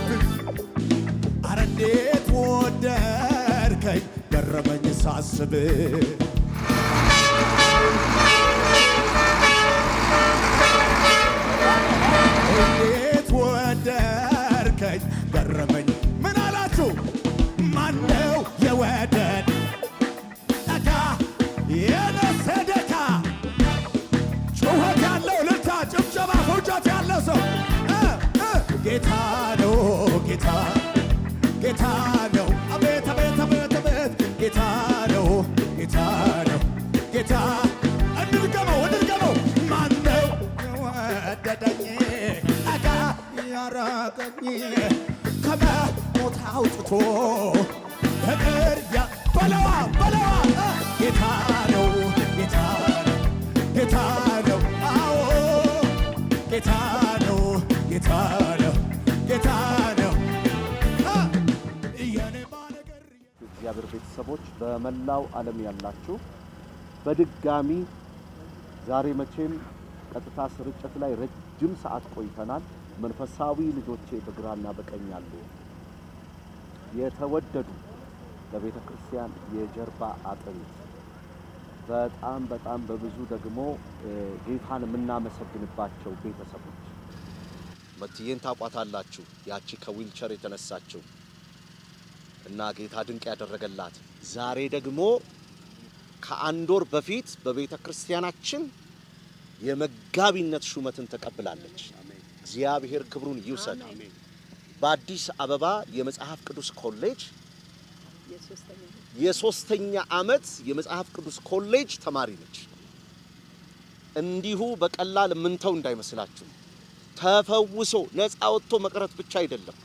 ሆነብኝ አረ እንዴት ወደድከኝ ገረመኝ ሳስብ እንዴት ወደድከኝ ገረመኝ ምን አላችሁ ማነው የወደድ ጠጋ የነሰደካ ጩኸት ያለው ልልታ ጭብጨባ ፉጨት ያለው ሰው ጌታ ነው ጌታ ጌታ ነው አቤት አቤት አቤት አቤት ጌታ ነው ጌታ ነው ጌታ እንድገመው ማነው የወደደኝ ጠጋ ያራቀኝ ከሞት አውጥቶ ፍቅር በለዋ ጌታ ነው ጌታ ነው ጌታ ነው አዎ ጌታ ነው ጌታ ነው ጌታ ነው እግዚአብሔር ቤተሰቦች በመላው ዓለም ያላችሁ በድጋሚ ዛሬ መቼም ቀጥታ ስርጭት ላይ ረጅም ሰዓት ቆይተናል። መንፈሳዊ ልጆቼ በግራና በቀኝ ያሉ የተወደዱ ለቤተ ክርስቲያን የጀርባ አጥንት በጣም በብዙ ደግሞ ጌታን የምናመሰግንባቸው ቤተሰቦች መትየን ታቋታላችሁ። ያቺ ከዊልቸር የተነሳችው እና ጌታ ድንቅ ያደረገላት ዛሬ ደግሞ ከአንድ ወር በፊት በቤተ ክርስቲያናችን የመጋቢነት ሹመትን ተቀብላለች። እግዚአብሔር ክብሩን ይውሰድ። በአዲስ አበባ የመጽሐፍ ቅዱስ ኮሌጅ የሶስተኛ ዓመት የመጽሐፍ ቅዱስ ኮሌጅ ተማሪ ነች። እንዲሁ በቀላል ምንተው እንዳይመስላችሁ ተፈውሶ ነፃ ወጥቶ መቅረት ብቻ አይደለም፣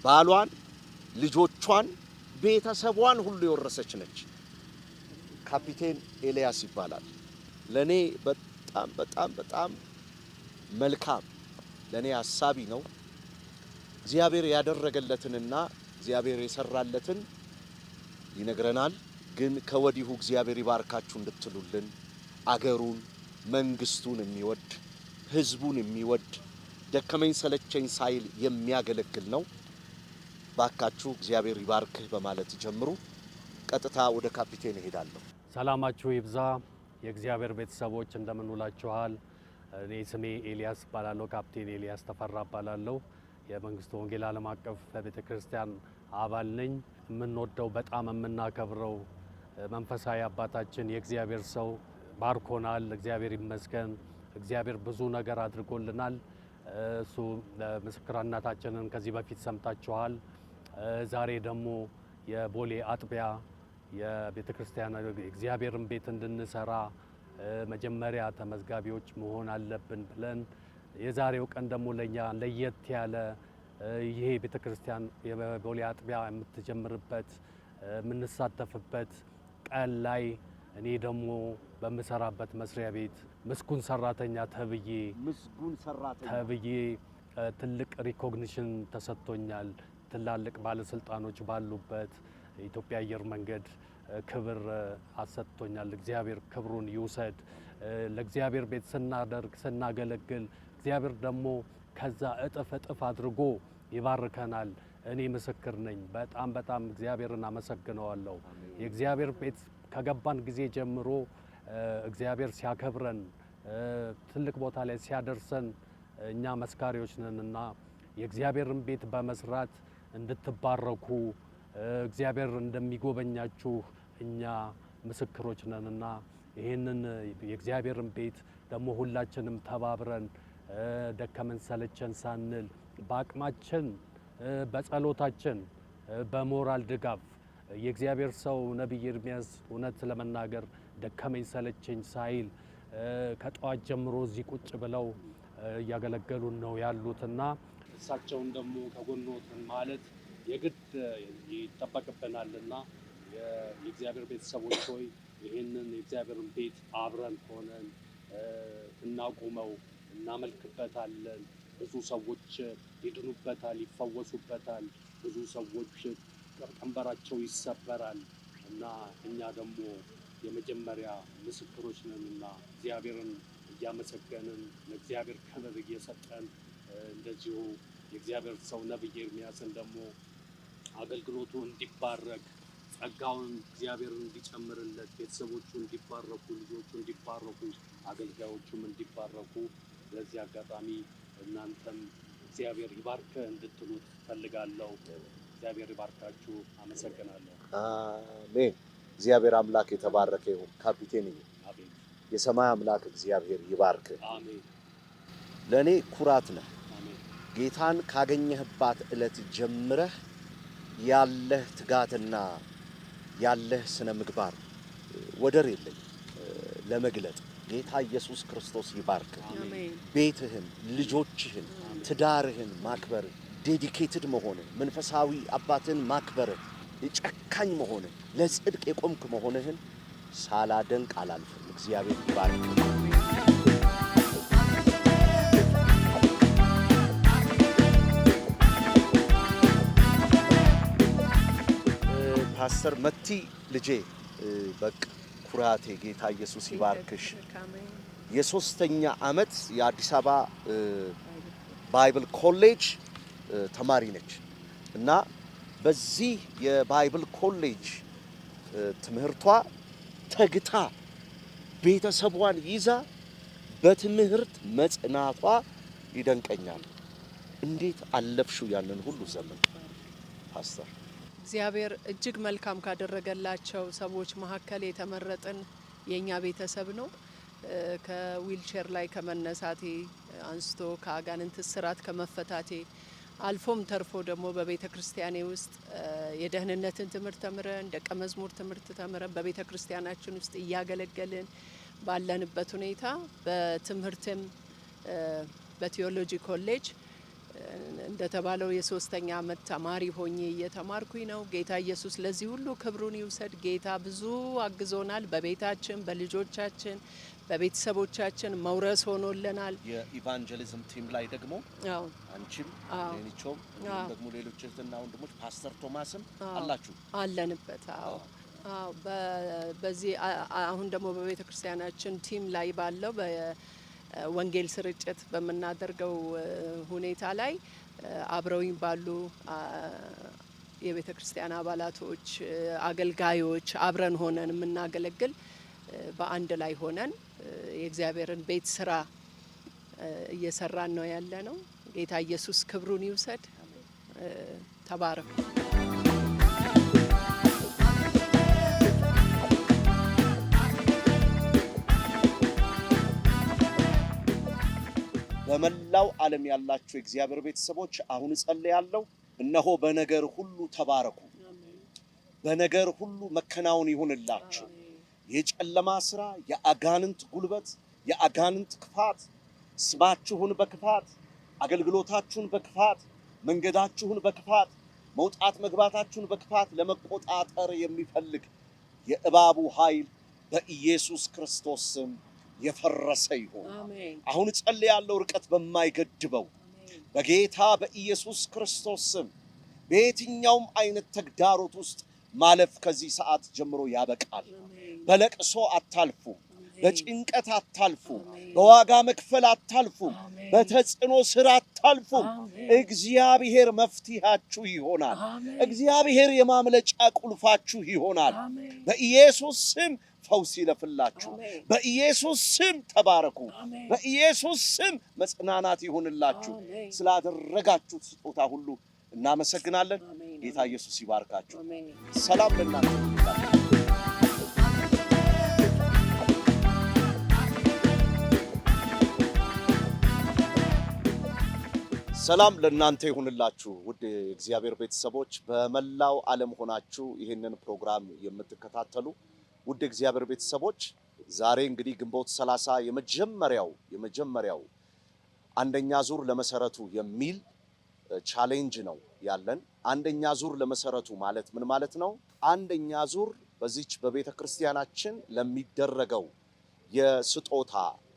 ባሏን፣ ልጆቿን፣ ቤተሰቧን ሁሉ የወረሰች ነች። ካፒቴን ኤልያስ ይባላል። ለኔ በጣም መልካም ለኔ ሐሳቢ ነው። እግዚአብሔር ያደረገለትንና እግዚአብሔር የሰራለትን ይነግረናል። ግን ከወዲሁ እግዚአብሔር ይባርካችሁ እንድትሉልን አገሩን መንግስቱን የሚወድ ህዝቡን የሚወድ ደከመኝ ሰለቸኝ ሳይል የሚያገለግል ነው። ባካችሁ እግዚአብሔር ይባርክህ በማለት ጀምሩ። ቀጥታ ወደ ካፒቴን እሄዳለሁ። ሰላማችሁ ይብዛ የእግዚአብሔር ቤተሰቦች እንደምን ውላችኋል? እኔ ስሜ ኤልያስ እባላለሁ። ካፒቴን ኤልያስ ተፈራ እባላለሁ። የመንግስቱ ወንጌል ዓለም አቀፍ ቤተክርስቲያን አባል ነኝ። የምንወደው በጣም የምናከብረው መንፈሳዊ አባታችን የእግዚአብሔር ሰው ባርኮናል። እግዚአብሔር ይመስገን። እግዚአብሔር ብዙ ነገር አድርጎልናል። እሱ ምስክርነታችንን ከዚህ በፊት ሰምታችኋል። ዛሬ ደግሞ የቦሌ አጥቢያ የቤተክርስቲያን እግዚአብሔርን ቤት እንድንሰራ መጀመሪያ ተመዝጋቢዎች መሆን አለብን ብለን የዛሬው ቀን ደግሞ ለኛ ለየት ያለ ይሄ ቤተክርስቲያን የቦሌ አጥቢያ የምትጀምርበት የምንሳተፍበት ቀን ላይ እኔ ደግሞ በምሰራበት መስሪያ ቤት ምስጉን ሰራተኛ ተብዬ ትልቅ ሪኮግኒሽን ተሰጥቶኛል። ትላልቅ ባለስልጣኖች ባሉበት የኢትዮጵያ አየር መንገድ ክብር አሰጥቶኛል። እግዚአብሔር ክብሩን ይውሰድ። ለእግዚአብሔር ቤት ስናገለግል እግዚአብሔር ደግሞ ከዛ እጥፍ አድርጎ ይባርከናል። እኔ ምስክር ነኝ። በጣም እግዚአብሔርን አመሰግነዋለሁ። የእግዚአብሔር ቤት ከገባን ጊዜ ጀምሮ እግዚአብሔር ሲያከብረን ትልቅ ቦታ ላይ ሲያደርሰን እኛ መስካሪዎች ነንና የእግዚአብሔርን ቤት በመስራት እንድትባረኩ እግዚአብሔር እንደሚጎበኛችሁ እኛ ምስክሮች ነንና ይሄንን የእግዚአብሔርን ቤት ደግሞ ሁላችንም ተባብረን ደከመን ሰለቸን ሳንል በአቅማችን በጸሎታችን በሞራል ድጋፍ የእግዚአብሔር ሰው ነብይ ኤርሚያስ እውነት ለመናገር ደከመኝ ሰለቸኝ ሳይል ከጧት ጀምሮ እዚህ ቁጭ ብለው እያገለገሉን ነው ያሉትና እሳቸውን ደግሞ ከጎኖትን ማለት የግድ ይጠበቅብናልና የእግዚአብሔር ቤተሰቦች ሆይ ይህንን የእግዚአብሔርን ቤት አብረን ሆነን እናቁመው፣ እናመልክበታለን። ብዙ ሰዎች ይድኑበታል፣ ይፈወሱበታል። ብዙ ሰዎች ቀንበራቸው ይሰበራል እና እኛ ደግሞ የመጀመሪያ ምስክሮች ነንና እግዚአብሔርን እያመሰገንን ለእግዚአብሔር ክብር እየሰጠን እንደዚሁ የእግዚአብሔር ሰው ነብይ ኤርምያስን ደግሞ አገልግሎቱ እንዲባረክ ጸጋውን እግዚአብሔር እንዲጨምርለት ቤተሰቦቹ እንዲባረኩ ልጆቹ እንዲባረኩ አገልጋዮቹም እንዲባረኩ በዚህ አጋጣሚ እናንተም እግዚአብሔር ይባርክ እንድትሉት ፈልጋለሁ። እግዚአብሔር ይባርካችሁ። አመሰግናለሁ። አሜን። እግዚአብሔር አምላክ የተባረከ ይሁን። ካፒቴን አሜን። የሰማይ አምላክ እግዚአብሔር ይባርክ። አሜን። ለኔ ኩራት ነህ። አሜን። ጌታን ካገኘህባት ዕለት ጀምረህ ያለህ ትጋትና ያለህ ስነ ምግባር ወደር የለኝ ለመግለጥ። ጌታ ኢየሱስ ክርስቶስ ይባርክ። ቤትህን፣ ልጆችህን፣ ትዳርህን ማክበር ዴዲኬትድ መሆን መንፈሳዊ አባትን ማክበር ጨካኝ መሆን ለጽድቅ የቆምክ መሆንህን ሳላደንቅ አላልፍም። እግዚአብሔር ይባርክ። ፓስተር መቲ ልጄ በቃ ኩራቴ ጌታ ኢየሱስ ይባርክሽ። የሶስተኛ ዓመት የአዲስ አበባ ባይብል ኮሌጅ ተማሪ ነች እና በዚህ የባይብል ኮሌጅ ትምህርቷ ተግታ ቤተሰቧን ይዛ በትምህርት መጽናቷ ይደንቀኛል። እንዴት አለፍሽው ያንን ሁሉ ዘመን ፓስተር? እግዚአብሔር እጅግ መልካም ካደረገላቸው ሰዎች መካከል የተመረጥን የኛ ቤተሰብ ነው። ከዊልቸር ላይ ከመነሳቴ አንስቶ ከአጋንንት እስራት ከመፈታቴ አልፎም ተርፎ ደግሞ በቤተ ክርስቲያኔ ውስጥ የደህንነትን ትምህርት ተምረን ደቀ መዝሙር ትምህርት ተምረን በቤተ ክርስቲያናችን ውስጥ እያገለገልን ባለንበት ሁኔታ በትምህርትም በቲዮሎጂ ኮሌጅ እንደተባለው የሶስተኛ ዓመት ተማሪ ሆኜ እየተማርኩኝ ነው። ጌታ ኢየሱስ ለዚህ ሁሉ ክብሩን ይውሰድ። ጌታ ብዙ አግዞናል። በቤታችን፣ በልጆቻችን፣ በቤተሰቦቻችን መውረስ ሆኖልናል። የኢቫንጀሊዝም ቲም ላይ ደግሞ አንቺም ሌኒቾም ደግሞ ሌሎች እህትና ወንድሞች ፓስተር ቶማስም አላችሁ አለንበት። በዚህ አሁን ደግሞ በቤተ ክርስቲያናችን ቲም ላይ ባለው ወንጌል ስርጭት በመናደርገው ሁኔታ ላይ አብረውኝ ባሉ የቤተ ክርስቲያን አባላቶች፣ አገልጋዮች አብረን ሆነን የምናገለግል በአንድ ላይ ሆነን የእግዚአብሔርን ቤት ስራ እየሰራን ነው ያለ ነው። ጌታ ኢየሱስ ክብሩን ይውሰድ። ተባረኩ። በመላው ዓለም ያላችሁ የእግዚአብሔር ቤተሰቦች አሁን ጸልያለሁ። እነሆ በነገር ሁሉ ተባረኩ። በነገር ሁሉ መከናወን ይሁንላችሁ። የጨለማ ሥራ፣ የአጋንንት ጉልበት፣ የአጋንንት ክፋት ስማችሁን በክፋት አገልግሎታችሁን በክፋት መንገዳችሁን በክፋት መውጣት መግባታችሁን በክፋት ለመቆጣጠር የሚፈልግ የእባቡ ኃይል በኢየሱስ ክርስቶስ ስም የፈረሰ ይሁን። አሁን ጸልያለሁ ርቀት በማይገድበው በጌታ በኢየሱስ ክርስቶስ ስም በየትኛውም አይነት ተግዳሮት ውስጥ ማለፍ ከዚህ ሰዓት ጀምሮ ያበቃል። በለቅሶ አታልፉ፣ በጭንቀት አታልፉ፣ በዋጋ መክፈል አታልፉ፣ በተጽዕኖ ስራ አታልፉ። እግዚአብሔር መፍትሄያችሁ ይሆናል። እግዚአብሔር የማምለጫ ቁልፋችሁ ይሆናል። በኢየሱስ ስም ፈውስ ይለፍላችሁ። በኢየሱስ ስም ተባረኩ። በኢየሱስ ስም መጽናናት ይሁንላችሁ። ስላደረጋችሁት ስጦታ ሁሉ እናመሰግናለን። ጌታ ኢየሱስ ይባርካችሁ። ሰላም ለእናንተ ይሁን። ሰላም ለእናንተ ይሁንላችሁ። ውድ የእግዚአብሔር ቤተሰቦች በመላው ዓለም ሆናችሁ ይህንን ፕሮግራም የምትከታተሉ ውድ እግዚአብሔር ቤተሰቦች ዛሬ እንግዲህ ግንቦት 30 የመጀመሪያው አንደኛ ዙር ለመሰረቱ የሚል ቻሌንጅ ነው ያለን። አንደኛ ዙር ለመሰረቱ ማለት ምን ማለት ነው? አንደኛ ዙር በዚች በቤተ ክርስቲያናችን ለሚደረገው የስጦታ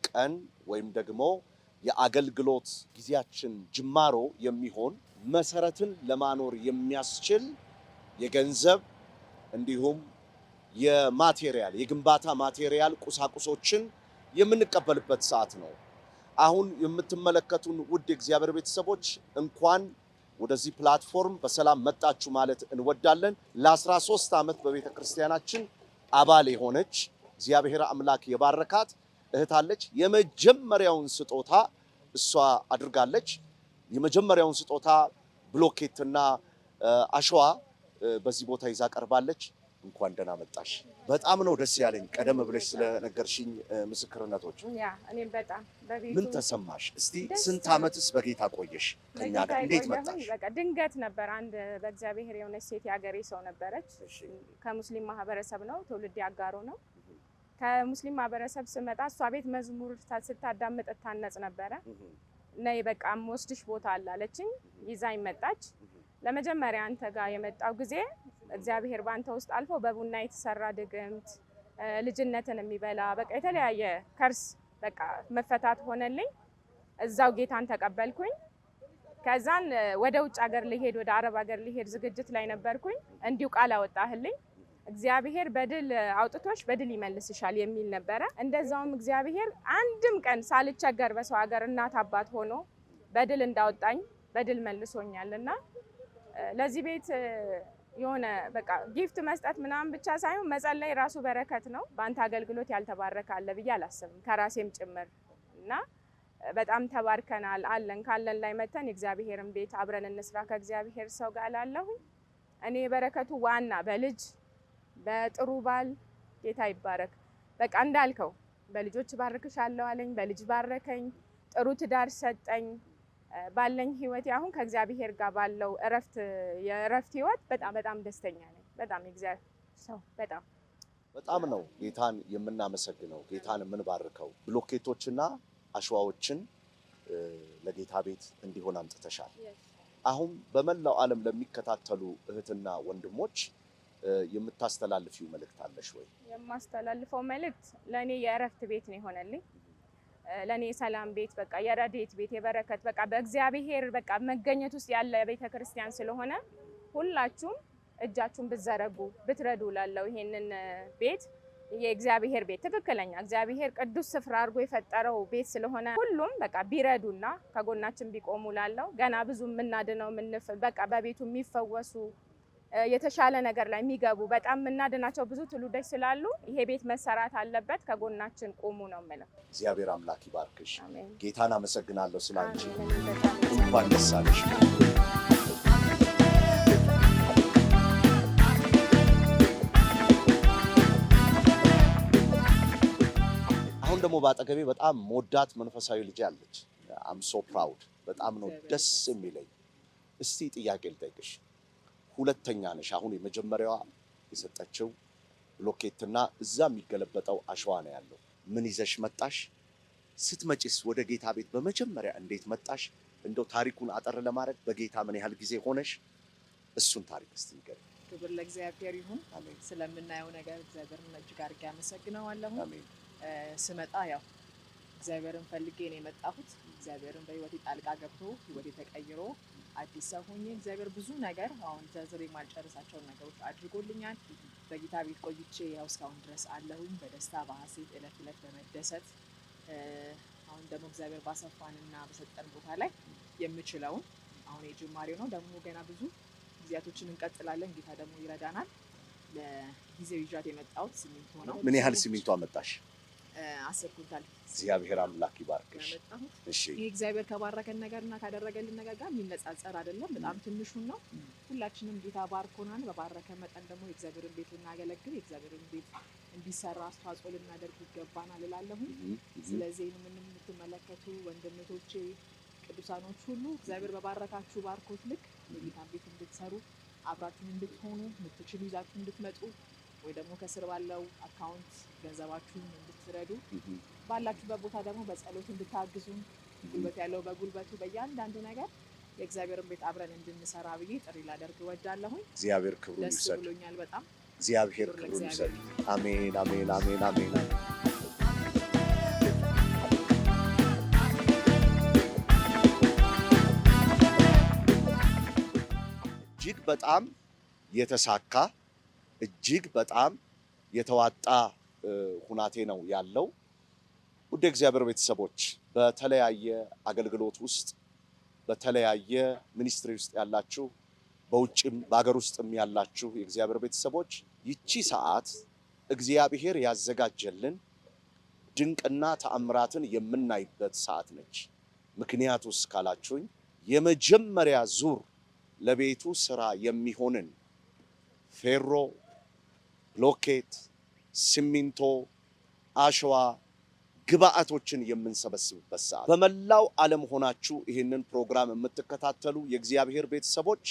ቀን ወይም ደግሞ የአገልግሎት ጊዜያችን ጅማሮ የሚሆን መሰረትን ለማኖር የሚያስችል የገንዘብ እንዲሁም የማቴሪያል የግንባታ ማቴሪያል ቁሳቁሶችን የምንቀበልበት ሰዓት ነው። አሁን የምትመለከቱን ውድ እግዚአብሔር ቤተሰቦች እንኳን ወደዚህ ፕላትፎርም በሰላም መጣችሁ ማለት እንወዳለን። ለ13 ዓመት በቤተ ክርስቲያናችን አባል የሆነች እግዚአብሔር አምላክ የባረካት እህት አለች። የመጀመሪያውን ስጦታ እሷ አድርጋለች። የመጀመሪያውን ስጦታ ብሎኬትና አሸዋ በዚህ ቦታ ይዛ ቀርባለች። እንኳን ደህና መጣሽ። በጣም ነው ደስ ያለኝ ቀደም ብለሽ ስለነገርሽኝ ምስክርነቶች። እኔም በጣም ምን ተሰማሽ? እስቲ ስንት ዓመትስ በጌታ ቆየሽ? ከኛ ጋር እንዴት መጣሽ? በቃ ድንገት ነበር። አንድ በእግዚአብሔር የሆነች ሴት ያገሬ ሰው ነበረች። ከሙስሊም ማህበረሰብ ነው፣ ትውልድ ያጋሩ ነው። ከሙስሊም ማህበረሰብ ስመጣ እሷ ቤት መዝሙር ስታዳምጥ ታነጽ ነበረ። ነይ በቃ የምወስድሽ ቦታ አለ አለችኝ። ይዛኝ መጣች። ለመጀመሪያ አንተ ጋር የመጣው ጊዜ እግዚአብሔር ባንተ ውስጥ አልፎ በቡና የተሰራ ድግምት ልጅነትን የሚበላ በቃ የተለያየ ከርስ በቃ መፈታት ሆነልኝ። እዛው ጌታን ተቀበልኩኝ። ከዛን ወደ ውጭ ሀገር ልሄድ ወደ አረብ ሀገር ልሄድ ዝግጅት ላይ ነበርኩኝ። እንዲሁ ቃል አወጣህልኝ እግዚአብሔር በድል አውጥቶሽ በድል ይመልስሻል የሚል ነበረ። እንደዛውም እግዚአብሔር አንድም ቀን ሳልቸገር በሰው ሀገር እናት አባት ሆኖ በድል እንዳወጣኝ በድል መልሶኛልና ለዚህ ቤት የሆነ በቃ ጊፍት መስጠት ምናምን ብቻ ሳይሆን መጸለይ ራሱ በረከት ነው። በአንተ አገልግሎት ያልተባረከ አለ ብዬ አላስብም ከራሴም ጭምር እና በጣም ተባርከናል። አለን ካለን ላይ መተን የእግዚአብሔርን ቤት አብረን እንስራ ከእግዚአብሔር ሰው ጋር እላለሁ። እኔ በረከቱ ዋና በልጅ በጥሩ ባል ጌታ ይባረክ። በቃ እንዳልከው በልጆች ባርክሻለሁ አለኝ፣ በልጅ ባረከኝ፣ ጥሩ ትዳር ሰጠኝ። ባለኝ ህይወት አሁን ከእግዚአብሔር ጋር ባለው የእረፍት ህይወት በጣም ደስተኛ ነኝ። በጣም የእግዚአብሔር ሰው በጣም ነው ጌታን የምናመሰግነው፣ ጌታን የምንባርከው። ብሎኬቶችና አሸዋዎችን ለጌታ ቤት እንዲሆን አምጥተሻል። አሁን በመላው ዓለም ለሚከታተሉ እህትና ወንድሞች የምታስተላልፊው መልእክት አለሽ ወይ? የማስተላልፈው መልእክት ለኔ የእረፍት ቤት ነው የሆነልኝ። ለኔ የሰላም ቤት በቃ የረድኤት ቤት የበረከት በቃ በእግዚአብሔር በቃ መገኘት ውስጥ ያለ ቤተ ክርስቲያን ስለሆነ ሁላችሁም እጃችሁን ብትዘረጉ ብትረዱ ላለው ይሄንን ቤት የእግዚአብሔር ቤት ትክክለኛ እግዚአብሔር ቅዱስ ስፍራ አድርጎ የፈጠረው ቤት ስለሆነ ሁሉም በቃ ቢረዱና ከጎናችን ቢቆሙ ላለው ገና ብዙ የምናድነው በቃ በቤቱ የሚፈወሱ የተሻለ ነገር ላይ የሚገቡ በጣም የምናድናቸው ብዙ ትውልዶች ስላሉ ይሄ ቤት መሰራት አለበት። ከጎናችን ቆሙ ነው የምለው። እግዚአብሔር አምላክ ይባርክሽ። ጌታን አመሰግናለሁ ስላንቺ። እንኳን ደስ አለሽ። አሁን ደግሞ በአጠገቤ በጣም ሞዳት መንፈሳዊ ልጅ አለች። አም ሶ ፕራውድ። በጣም ነው ደስ የሚለኝ። እስቲ ጥያቄ ልጠይቅሽ። ሁለተኛ ነሽ። አሁን የመጀመሪያዋ የሰጠችው ብሎኬትና እዛ የሚገለበጠው አሸዋ ነው ያለው። ምን ይዘሽ መጣሽ? ስትመጪስ ወደ ጌታ ቤት በመጀመሪያ እንዴት መጣሽ? እንደው ታሪኩን አጠር ለማድረግ በጌታ ምን ያህል ጊዜ ሆነሽ? እሱን ታሪክ እስቲ ንገሪኝ። ክብር ለእግዚአብሔር ይሁን። ስለምናየው ነገር እግዚአብሔርን እጅግ አድርጌ አመሰግነዋለሁ። ስመጣ ያው እግዚአብሔርን ፈልጌ ነው የመጣሁት። እግዚአብሔርን በህይወቴ ጣልቃ ገብቶ ህይወቴ ተቀይሮ አዲስ ሰው ሆኜ እግዚአብሔር ብዙ ነገር አሁን ዘርዝሬ ማልጨርሳቸውን ነገሮች አድርጎልኛል። በጌታ ቤት ቆይቼ ያው እስካሁን ድረስ አለሁኝ በደስታ በሐሴት ዕለት ዕለት በመደሰት አሁን ደግሞ እግዚአብሔር ባሰፋንና በሰጠን ቦታ ላይ የምችለውን አሁን የጅማሬው ነው። ደግሞ ገና ብዙ ጊዜያቶችን እንቀጥላለን። ጌታ ደግሞ ይረዳናል። ለጊዜው ይዣት የመጣሁት ሲሚንቶ ነው። ምን ያህል ሲሚንቶ አመጣሽ? 10 ኩንታል። እግዚአብሔር አምላክ ይባርክሽ። እሺ ይሄ እግዚአብሔር ከባረከን ነገርና ካደረገልን ነገር ጋር የሚነጻጸር አይደለም። በጣም ትንሹን ነው። ሁላችንም ጌታ ባርኮናል። በባረከ መጠን ደግሞ የእግዚአብሔርን ቤት ልናገለግል የእግዚአብሔርን ቤት እንዲሰራ አስተዋጽኦ ልናደርግ ይገባናል እላለሁ። ስለዚህ የምትመለከቱ ወንድሞቼ ቅዱሳኖች ሁሉ እግዚአብሔር በባረካችሁ ባርኮት ልክ የጌታን ቤት እንድትሰሩ አብራችሁን እንድትሆኑ የምትችሉ ይዛችሁ እንድትመጡ ወይ ደግሞ ከስር ባለው አካውንት ገንዘባችሁን እንድትረዱ ባላችሁበት ቦታ ደግሞ በጸሎት እንድታግዙን ጉልበት ያለው በጉልበቱ በእያንዳንዱ ነገር የእግዚአብሔርን ቤት አብረን እንድንሰራ ብዬ ጥሪ ላደርግ እወዳለሁ። እግዚአብሔር ክብሩን ይውሰድ። ደስ ብሎኛል በጣም። እግዚአብሔር ክብሩን ይውሰድ። አሜን አሜን አሜን አሜን። እጅግ በጣም የተሳካ እጅግ በጣም የተዋጣ ሁናቴ ነው ያለው። ውድ እግዚአብሔር ቤተሰቦች በተለያየ አገልግሎት ውስጥ በተለያየ ሚኒስትሪ ውስጥ ያላችሁ በውጭም በአገር ውስጥም ያላችሁ የእግዚአብሔር ቤተሰቦች ይቺ ሰዓት እግዚአብሔር ያዘጋጀልን ድንቅና ተአምራትን የምናይበት ሰዓት ነች። ምክንያቱስ ካላችሁኝ የመጀመሪያ ዙር ለቤቱ ስራ የሚሆንን ፌሮ፣ ብሎኬት፣ ሲሚንቶ፣ አሸዋ ግብአቶችን የምንሰበስብበት ሰዓት። በመላው ዓለም ሆናችሁ ይህንን ፕሮግራም የምትከታተሉ የእግዚአብሔር ቤተሰቦች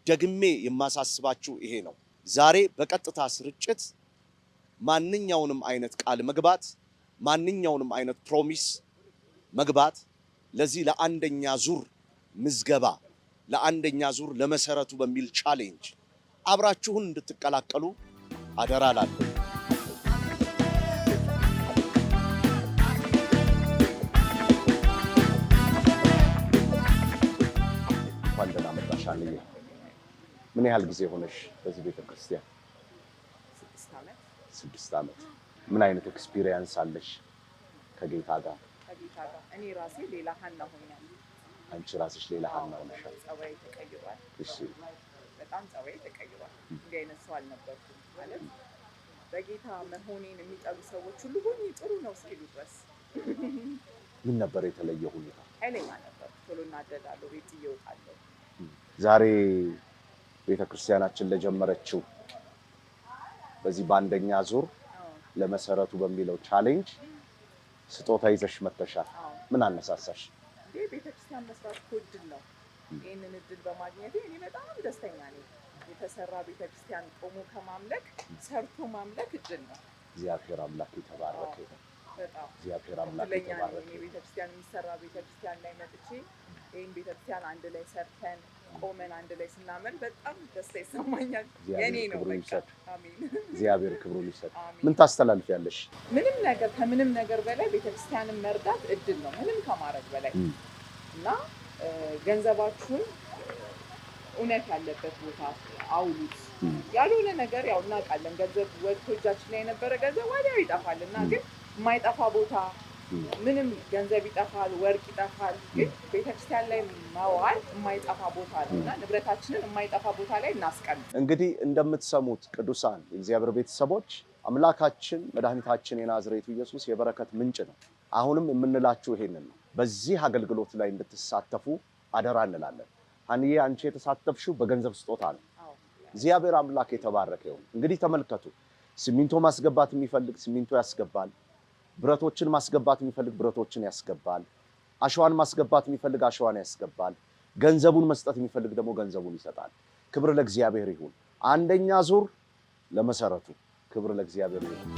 ደግሜ የማሳስባችሁ ይሄ ነው። ዛሬ በቀጥታ ስርጭት ማንኛውንም አይነት ቃል መግባት፣ ማንኛውንም አይነት ፕሮሚስ መግባት ለዚህ ለአንደኛ ዙር ምዝገባ ለአንደኛ ዙር ለመሰረቱ በሚል ቻሌንጅ አብራችሁን እንድትቀላቀሉ አደራ እላለሁ። እንኳን ደህና መጣሽ አንዬ። ምን ያህል ጊዜ ሆነሽ በዚህ ቤተክርስቲያን? 6 ዓመት። ምን አይነት ኤክስፒሪየንስ አለሽ ከጌታ ጋር? እኔ ራሴ ሌላ ሀና ሆኛለሁ። አንቺ ራስሽ ሌላ ሀና ሆነሻል። ጸባይ ተቀይሯል። እሺ፣ በጣም ጸባይ ተቀይሯል። እንዲህ አይነት ሰው አልነበርኩም። ማለት በጌታ መሆኔን የሚጠሉ ሰዎች ሁሉ ሆኜ ጥሩ ነው እስኪሉ ድረስ። ምን ነበር የተለየ ሁኔታ? ኃይለኛ ነበር። ቶሎ እናደዳለሁ፣ ቤት እየወጣለሁ። ዛሬ ቤተክርስቲያናችን ለጀመረችው በዚህ በአንደኛ ዙር ለመሰረቱ በሚለው ቻሌንጅ ስጦታ ይዘሽ መጥተሻል። ምን አነሳሳሽ? ቤተክርስቲያን መስራት እኮ እድል ነው። ይህንን እድል በማግኘቴ እኔ በጣም ደስተኛ ነኝ። የተሰራ ቤተክርስቲያን ቆሞ ከማምለክ ሰርቶ ማምለክ እድል ነው። እግዚአብሔር አምላክ የተባረከ ይሁን። በጣም እግዚአብሔር አምላክ የተባረከ ይሁን። ቤተክርስቲያን የሚሰራ ቤተክርስቲያን ላይ መጥቼ ይህን ቤተክርስቲያን አንድ ላይ ሰርተን ቆመን አንድ ላይ ስናመን በጣም ደስታ ይሰማኛል። የኔ ነው። አሜን። እግዚአብሔር ክብሩን ይሰጥ። ምን ታስተላልፊያለሽ? ምንም ነገር ከምንም ነገር በላይ ቤተክርስቲያንን መርዳት እድል ነው፣ ምንም ከማድረግ በላይ እና ገንዘባችሁን እውነት ያለበት ቦታ አውሉት። ያልሆነ ነገር ያው እናውቃለን፣ ገንዘብ ወጥቶ እጃችን ላይ የነበረ ገንዘብ ወዲያው ይጠፋል እና ግን የማይጠፋ ቦታ ምንም ገንዘብ ይጠፋል፣ ወርቅ ይጠፋል፣ ግን ቤተክርስቲያን ላይ ማዋል የማይጠፋ ቦታ ነው እና ንብረታችንን የማይጠፋ ቦታ ላይ እናስቀምጥ። እንግዲህ እንደምትሰሙት ቅዱሳን የእግዚአብሔር ቤተሰቦች አምላካችን መድኃኒታችን የናዝሬቱ ኢየሱስ የበረከት ምንጭ ነው። አሁንም የምንላችሁ ይሄንን ነው። በዚህ አገልግሎት ላይ እንድትሳተፉ አደራ እንላለን። አንዬ አንቺ የተሳተፍሽው በገንዘብ ስጦታ ነው። እግዚአብሔር አምላክ የተባረከ ይሁን። እንግዲህ ተመልከቱ፣ ሲሚንቶ ማስገባት የሚፈልግ ሲሚንቶ ያስገባል። ብረቶችን ማስገባት የሚፈልግ ብረቶችን ያስገባል። አሸዋን ማስገባት የሚፈልግ አሸዋን ያስገባል። ገንዘቡን መስጠት የሚፈልግ ደግሞ ገንዘቡን ይሰጣል። ክብር ለእግዚአብሔር ይሁን። አንደኛ ዙር ለመሰረቱ። ክብር ለእግዚአብሔር ይሁን።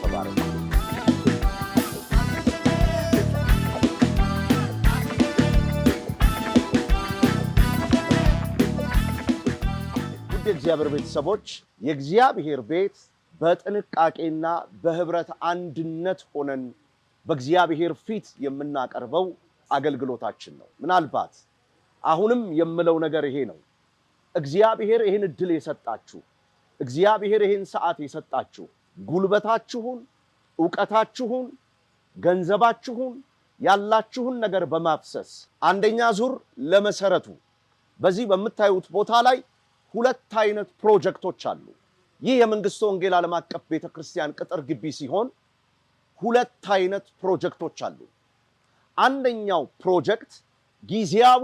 ተባረክ። ውድ የእግዚአብሔር ቤተሰቦች የእግዚአብሔር ቤት በጥንቃቄና በህብረት አንድነት ሆነን በእግዚአብሔር ፊት የምናቀርበው አገልግሎታችን ነው። ምናልባት አሁንም የምለው ነገር ይሄ ነው። እግዚአብሔር ይሄን እድል የሰጣችሁ፣ እግዚአብሔር ይሄን ሰዓት የሰጣችሁ ጉልበታችሁን፣ ዕውቀታችሁን፣ ገንዘባችሁን፣ ያላችሁን ነገር በማፍሰስ አንደኛ ዙር ለመሰረቱ በዚህ በምታዩት ቦታ ላይ 2 አይነት ፕሮጀክቶች አሉ። ይህ የመንግስቱ ወንጌል ዓለም አቀፍ ቤተክርስቲያን ቅጥር ግቢ ሲሆን 2 አይነት ፕሮጀክቶች አሉ። አንደኛው ፕሮጀክት ጊዜያዊ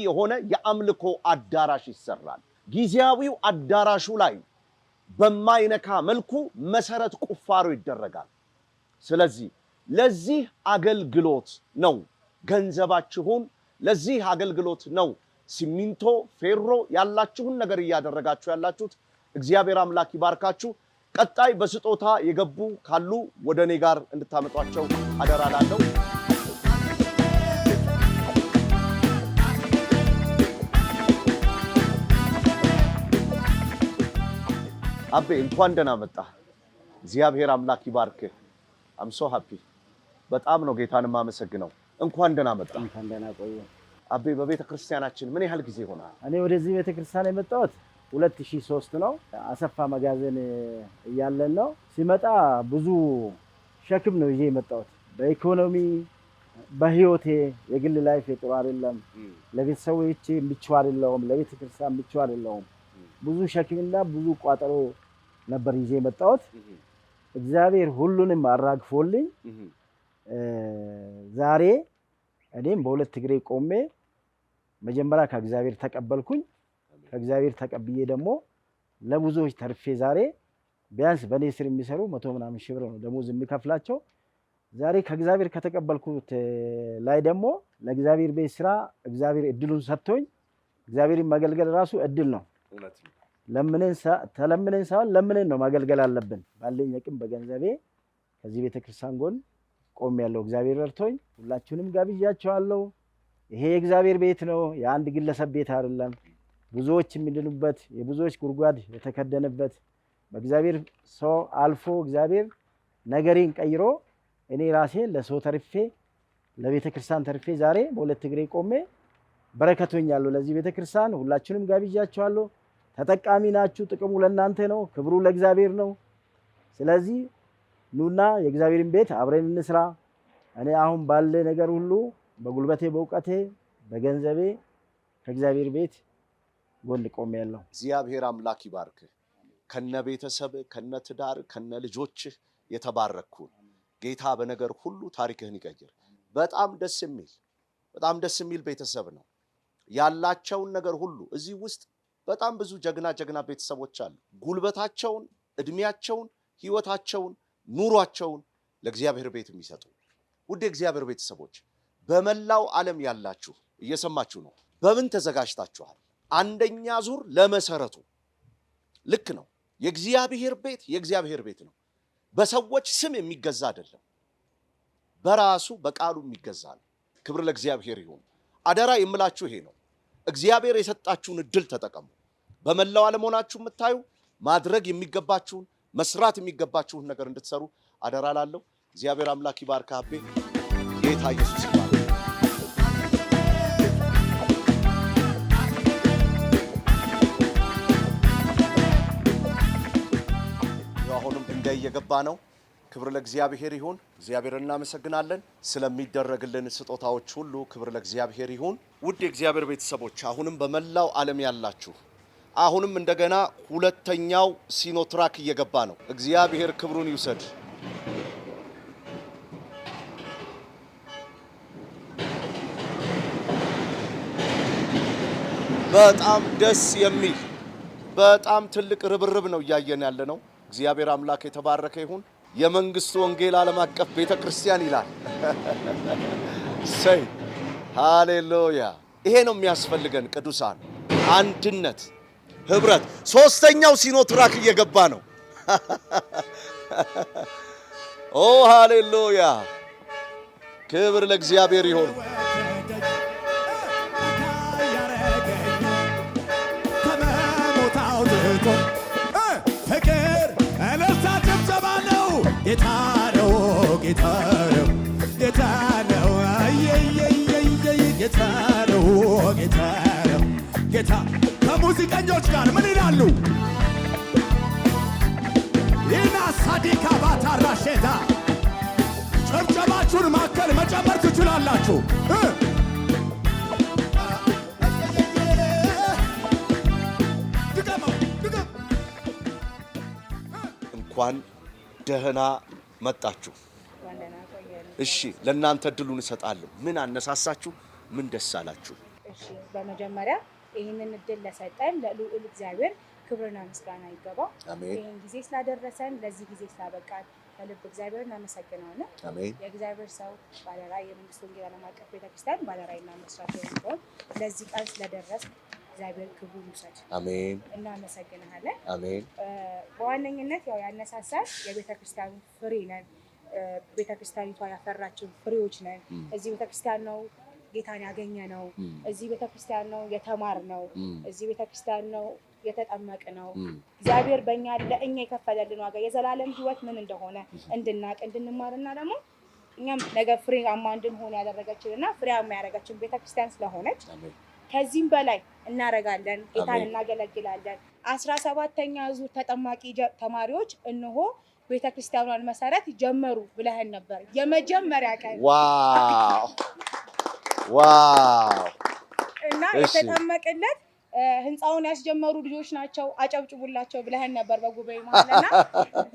የሆነ የአምልኮ አዳራሽ ይሰራል። ጊዜያዊው አዳራሹ ላይ በማይነካ መልኩ መሰረት ቁፋሮ ይደረጋል። ስለዚህ ለዚህ አገልግሎት ነው ገንዘባችሁን፣ ለዚህ አገልግሎት ነው ሲሚንቶ፣ ፌሮ ያላችሁን ነገር እያደረጋችሁ ያላችሁት። እግዚአብሔር አምላክ ይባርካችሁ። ቀጣይ በስጦታ የገቡ ካሉ ወደ እኔ ጋር እንድታመጧቸው አደራ እላለሁ። አቤ እንኳን ደህና መጣ። እግዚአብሔር አምላክ ይባርክህ። አም ሶ ሃፒ። በጣም ነው ጌታን የማመሰግነው። እንኳን ደህና መጣ። እንኳን ደህና ቆየ። አቤ በቤተ ክርስቲያናችን ምን ያህል ጊዜ ሆናል? እኔ ወደዚህ ቤተ ክርስቲያን የመጣሁት 2003 ነው። አሰፋ መጋዘን እያለን ነው። ሲመጣ ብዙ ሸክም ነው ይዤ የመጣሁት። በኢኮኖሚ በህይወቴ የግል ላይፍ ጥሩ አይደለም። ለቤተሰቦቼ ምቹ አይደለም፣ ለቤተ ክርስቲያን ምቹ አይደለም። ብዙ ሸክምና ብዙ ቋጠሮ ነበር ይዤ የመጣሁት። እግዚአብሔር ሁሉንም አራግፎልኝ ዛሬ እኔም በሁለት እግሬ ቆሜ መጀመሪያ ከእግዚአብሔር ተቀበልኩኝ። ከእግዚአብሔር ተቀብዬ ደግሞ ለብዙዎች ተርፌ ዛሬ ቢያንስ በኔ ስር የሚሰሩ 100 ምናምን ሺህ ብር ነው ደሞዝ የሚከፍላቸው። ዛሬ ከእግዚአብሔር ከተቀበልኩት ላይ ደግሞ ለእግዚአብሔር ቤት ስራ እግዚአብሔር እድሉን ሰጥቶኝ እግዚአብሔርን ማገልገል ራሱ እድል ነው። ተለምነን ሳይሆን ለምነን ነው ማገልገል አለብን። ባለኝ አቅም በገንዘቤ ከዚህ ቤተክርስቲያን ጎን ቆሜያለሁ። እግዚአብሔር ረድቶኝ ሁላችሁንም ጋብዣችኋለሁ። ይሄ የእግዚአብሔር ቤት ነው፣ የአንድ ግለሰብ ቤት አይደለም። ብዙዎች የሚድኑበት የብዙዎች ጉድጓድ የተከደነበት በእግዚአብሔር ሰው አልፎ እግዚአብሔር ነገሬን ቀይሮ እኔ ራሴ ለሰው ተርፌ ለቤተክርስቲያን ተርፌ ዛሬ በሁለት እግሬ ቆሜ በረከቶኛለሁ። ለዚህ ቤተክርስቲያን ሁላችሁንም ጋብዣችኋለሁ። ተጠቃሚ ናችሁ። ጥቅሙ ለእናንተ ነው፣ ክብሩ ለእግዚአብሔር ነው። ስለዚህ ኑና የእግዚአብሔርን ቤት አብረን እንስራ። እኔ አሁን ባለ ነገር ሁሉ በጉልበቴ በእውቀቴ በገንዘቤ ከእግዚአብሔር ቤት ጎን ቆሜያለሁ። እግዚአብሔር አምላክ ይባርክ። ከነ ቤተሰብ ከነ ትዳር ከነ ልጆችህ የተባረኩ ጌታ በነገር ሁሉ ታሪክህን ይቀይር። በጣም ደስ የሚል ቤተሰብ ነው ያላቸውን ነገር ሁሉ እዚህ ውስጥ በጣም ብዙ ጀግና ቤተሰቦች አሉ። ጉልበታቸውን፣ እድሜያቸውን፣ ህይወታቸውን፣ ኑሯቸውን ለእግዚአብሔር ቤት የሚሰጡ ውድ የእግዚአብሔር ቤተሰቦች በመላው ዓለም ያላችሁ እየሰማችሁ ነው። በምን ተዘጋጅታችኋል? አንደኛ ዙር ለመሰረቱ ልክ ነው። የእግዚአብሔር ቤት ነው። በሰዎች ስም የሚገዛ አይደለም፣ በራሱ በቃሉ የሚገዛ ነው። ክብር ለእግዚአብሔር ይሁን። አደራ የምላችሁ ይሄ ነው። እግዚአብሔር የሰጣችሁን እድል ተጠቀሙ። በመላው ዓለም ሆናችሁ የምታዩ ማድረግ የሚገባችሁን መስራት የሚገባችሁን ነገር እንድትሰሩ አደራ ላለሁ። እግዚአብሔር አምላክ ይባርክ። አቤ ጌታ ኢየሱስ ይባርክ። አሁንም ድንጋይ እየገባ ነው። ክብር ለእግዚአብሔር ይሁን። እግዚአብሔር እናመሰግናለን ስለሚደረግልን ስጦታዎች ሁሉ። ክብር ለእግዚአብሔር ይሁን። ውድ የእግዚአብሔር ቤተሰቦች አሁንም በመላው ዓለም ያላችሁ አሁንም እንደገና ሁለተኛው ሲኖትራክ እየገባ ነው። እግዚአብሔር ክብሩን ይውሰድ። በጣም ደስ የሚል በጣም ትልቅ ርብርብ ነው እያየን ያለ ነው። እግዚአብሔር አምላክ የተባረከ ይሁን። የመንግስቱ ወንጌል ዓለም አቀፍ ቤተክርስቲያን ይላል። ሰይ ሃሌሉያ! ይሄ ነው የሚያስፈልገን ቅዱሳን፣ አንድነት፣ ህብረት። ሶስተኛው ሲኖትራክ እየገባ ነው። ኦ ሃሌሉያ! ክብር ለእግዚአብሔር ይሁን። ፍቅር እልልታ ጭብጨባ ነው። ጌታ ነው ጌታ ነው ጌታ ነው ጌታ ነው ጌታ ነው ጌታ። ከሙዚቀኞች ጋር ምን ይላሉ? ኢና ሳዲካ ባታራሼታ ጭብጨባችሁን ማከል መጨመር ትችላላችሁ። እንኳን ደህና መጣችሁ። እሺ ለእናንተ እድሉን እሰጣለሁ። ምን አነሳሳችሁ? ምን ደስ አላችሁ? እሺ በመጀመሪያ ይህንን እድል ለሰጠን ለልዑል እግዚአብሔር ክብርና ምስጋና ይገባው። ይህን ጊዜ ስላደረሰን ለዚህ ጊዜ ስላበቃን ከልብ እግዚአብሔር እናመሰግናለን። የእግዚአብሔር ሰው ባለራዕይ የመንግስቱ ወንጌል ዓለም አቀፍ ቤተክርስቲያን ባለራዕይና መስራች የሚሆን ለዚህ ቃል ስለደረስ እግዚአብሔር ክብሩን ይውሰድ። አሜን። እናመሰግናለን። አሜን። በዋነኝነት ያው ያነሳሳል የቤተክርስቲያኑ ፍሬ ነን። ቤተክርስቲያኒቷ ያፈራችን ፍሬዎች ነን። እዚህ ቤተክርስቲያን ነው ጌታን ያገኘ ነው። እዚህ ቤተክርስቲያን ነው የተማር ነው። እዚህ ቤተክርስቲያን ነው የተጠመቅ ነው። እግዚአብሔር በእኛ ለእኛ የከፈለልን ዋጋ የዘላለም ሕይወት ምን እንደሆነ እንድናቅ እንድንማርና ደግሞ እኛም ነገ ፍሬያማ እንድንሆን ያደረገችንና ፍሬያማ ያደረገችን ቤተክርስቲያን ስለሆነች ከዚህም በላይ እናረጋለን። ጌታን እናገለግላለን። 17ኛ ዙር ተጠማቂ ተማሪዎች እነሆ ቤተክርስቲያኗን መሰረት ጀመሩ ብለህን ነበር። የመጀመሪያ ቀን ዋው እና የተጠመቀለት ህንፃውን ያስጀመሩ ልጆች ናቸው አጨብጭቡላቸው ብለህን ነበር በጉባኤ ማለትና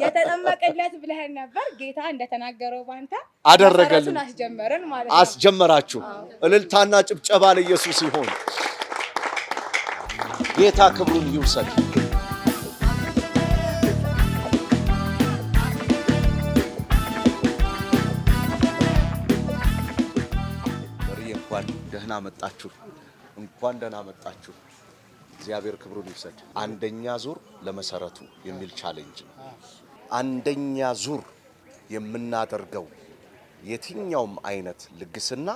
የተጠመቀለት ብለህን ነበር። ጌታ እንደተናገረው ባንተ አደረገልን፣ አስጀመረን ማለት ነው። አስጀመራችሁ። እልልታና ጭብጨባ ለኢየሱስ ይሁን። ጌታ ክብሩን ይውሰድ። ደህና መጣችሁ፣ እንኳን ደህና መጣችሁ። እግዚአብሔር ክብሩን ይውሰድ። አንደኛ ዙር ለመሰረቱ የሚል ቻሌንጅ ነው። አንደኛ ዙር የምናደርገው የትኛውም አይነት ልግስና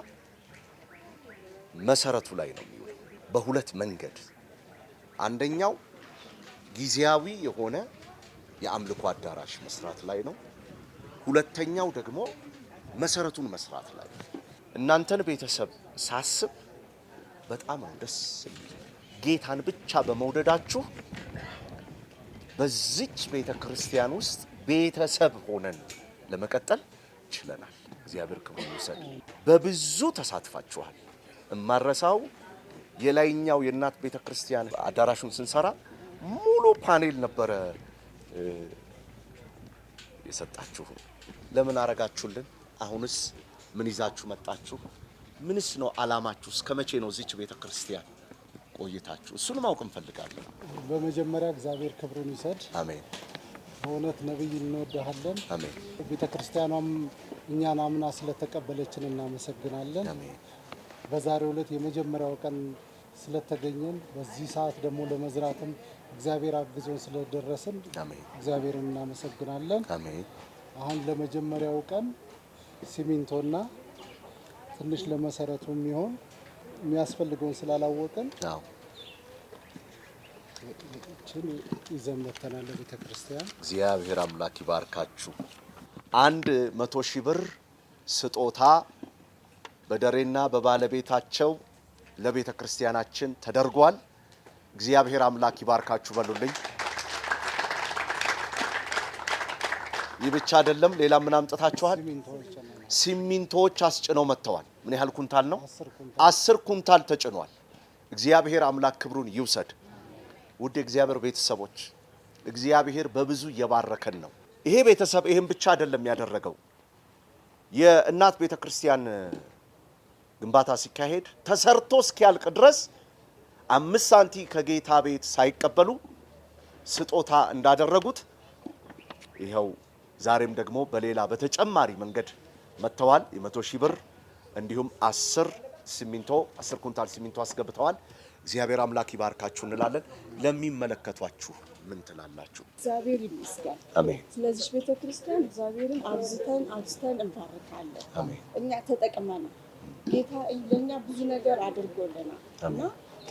መሰረቱ ላይ ነው የሚውለው በሁለት መንገድ። አንደኛው ጊዜያዊ የሆነ የአምልኮ አዳራሽ መስራት ላይ ነው። ሁለተኛው ደግሞ መሰረቱን መስራት ላይ ነው። እናንተን ቤተሰብ ሳስብ በጣም ነው ደስ የሚል። ጌታን ብቻ በመውደዳችሁ በዚች ቤተክርስቲያን ውስጥ ቤተሰብ ሆነን ለመቀጠል ችለናል። እግዚአብሔር ክብሩን ይውሰድ። በብዙ ተሳትፋችኋል። እማረሳው የላይኛው የእናት ቤተክርስቲያን አዳራሹን ስንሰራ ሙሉ ፓኔል ነበረ የሰጣችሁ። ለምን አረጋችሁልን? አሁንስ ምን ይዛችሁ መጣችሁ? ምንስ ነው አላማችሁ? እስከመቼ ነው እዚች ቤተክርስቲያን ቆይታችሁ? እሱን ማወቅ እንፈልጋለን። በመጀመሪያ እግዚአብሔር ክብሩን ይውሰድ። አሜን። በእውነት ነብይ እንወድሃለን። አሜን። ቤተክርስቲያኗም እኛን አምና ስለተቀበለችን እናመሰግናለን። አሜን። በዛሬው ዕለት የመጀመሪያው ቀን ስለተገኘን በዚህ ሰዓት ደግሞ ለመዝራትም እግዚአብሔር አግዞን ስለደረስን እግዚአብሔርን እናመሰግናለን። አሜን። አሁን ለመጀመሪያው ቀን ሲሚንቶና ትንሽ ለመሰረቱ የሚሆን የሚያስፈልገውን ስላላወቀን እችን ይዘን መተናል ለቤተክርስቲያን። እግዚአብሔር አምላክ ይባርካችሁ። 100,000 ብር ስጦታ በደሬና በባለቤታቸው ለቤተክርስቲያናችን ተደርጓል። እግዚአብሔር አምላክ ይባርካችሁ በሉልኝ። ይህ ብቻ አይደለም፣ ሌላ ምን አምጥታችኋል? ሲሚንቶዎች አስጭነው መጥተዋል። ምን ያህል ኩንታል ነው? 10 ኩንታል ተጭኗል። እግዚአብሔር አምላክ ክብሩን ይውሰድ። ውድ እግዚአብሔር ቤተሰቦች እግዚአብሔር በብዙ እየባረከን ነው። ይሄ ቤተሰብ ይሄን ብቻ አይደለም ያደረገው። የእናት ቤተክርስቲያን ግንባታ ሲካሄድ ተሰርቶ እስኪያልቅ ድረስ 5 ሳንቲም ከጌታ ቤት ሳይቀበሉ ስጦታ እንዳደረጉት ይኸው ዛሬም ደግሞ በሌላ በተጨማሪ መንገድ መጥተዋል። የ100,000 ብር እንዲሁም 10 ኩንታል ሲሚንቶ አስገብተዋል። እግዚአብሔር አምላክ ይባርካችሁ እንላለን። ለሚመለከቷችሁ ምን ትላላችሁ? እግዚአብሔር ይመስገን። አሜን። ስለዚህ ቤተክርስቲያን እግዚአብሔርን አብዝተን እንባርካለን። አሜን። እኛ ተጠቅመናል። ጌታ ለኛ ብዙ ነገር አድርጎልናል እና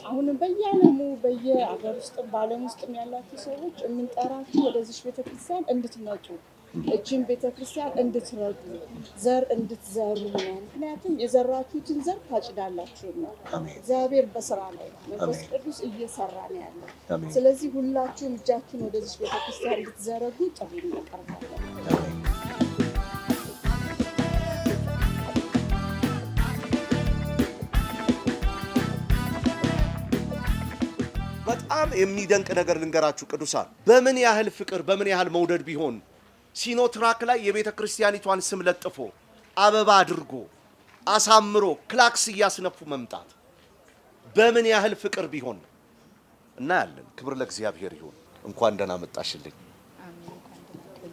አሁንም በየዓለሙ በየአገር ውስጥ በዓለም ውስጥ ያላችሁ ሰዎች የምንጠራችሁ ወደዚህ ቤተክርስቲያን እንድትመጡ እቺን ቤተክርስቲያን እንድትረዱ ዘር እንድትዘሩ ነው። ምክንያቱም የዘራችሁትን ዘር ታጭዳላችሁ ነው። እግዚአብሔር በስራ ላይ ነው። መንፈስ ቅዱስ እየሰራ ነው ያለው። ስለዚህ ሁላችሁም እጃችሁን ወደዚህ ቤተክርስቲያን እንድትዘረጉ ጥሪ እናቀርባለን። በጣም የሚደንቅ ነገር ልንገራችሁ ቅዱሳን። በምን ያህል ፍቅር በምን ያህል መውደድ ቢሆን ሲኖትራክ ላይ የቤተ ክርስቲያኒቷን ስም ለጥፎ አበባ አድርጎ አሳምሮ ክላክስ እያስነፉ መምጣት በምን ያህል ፍቅር ቢሆን እናያለን። ክብር ለእግዚአብሔር ይሁን። እንኳን ደህና መጣሽልኝ።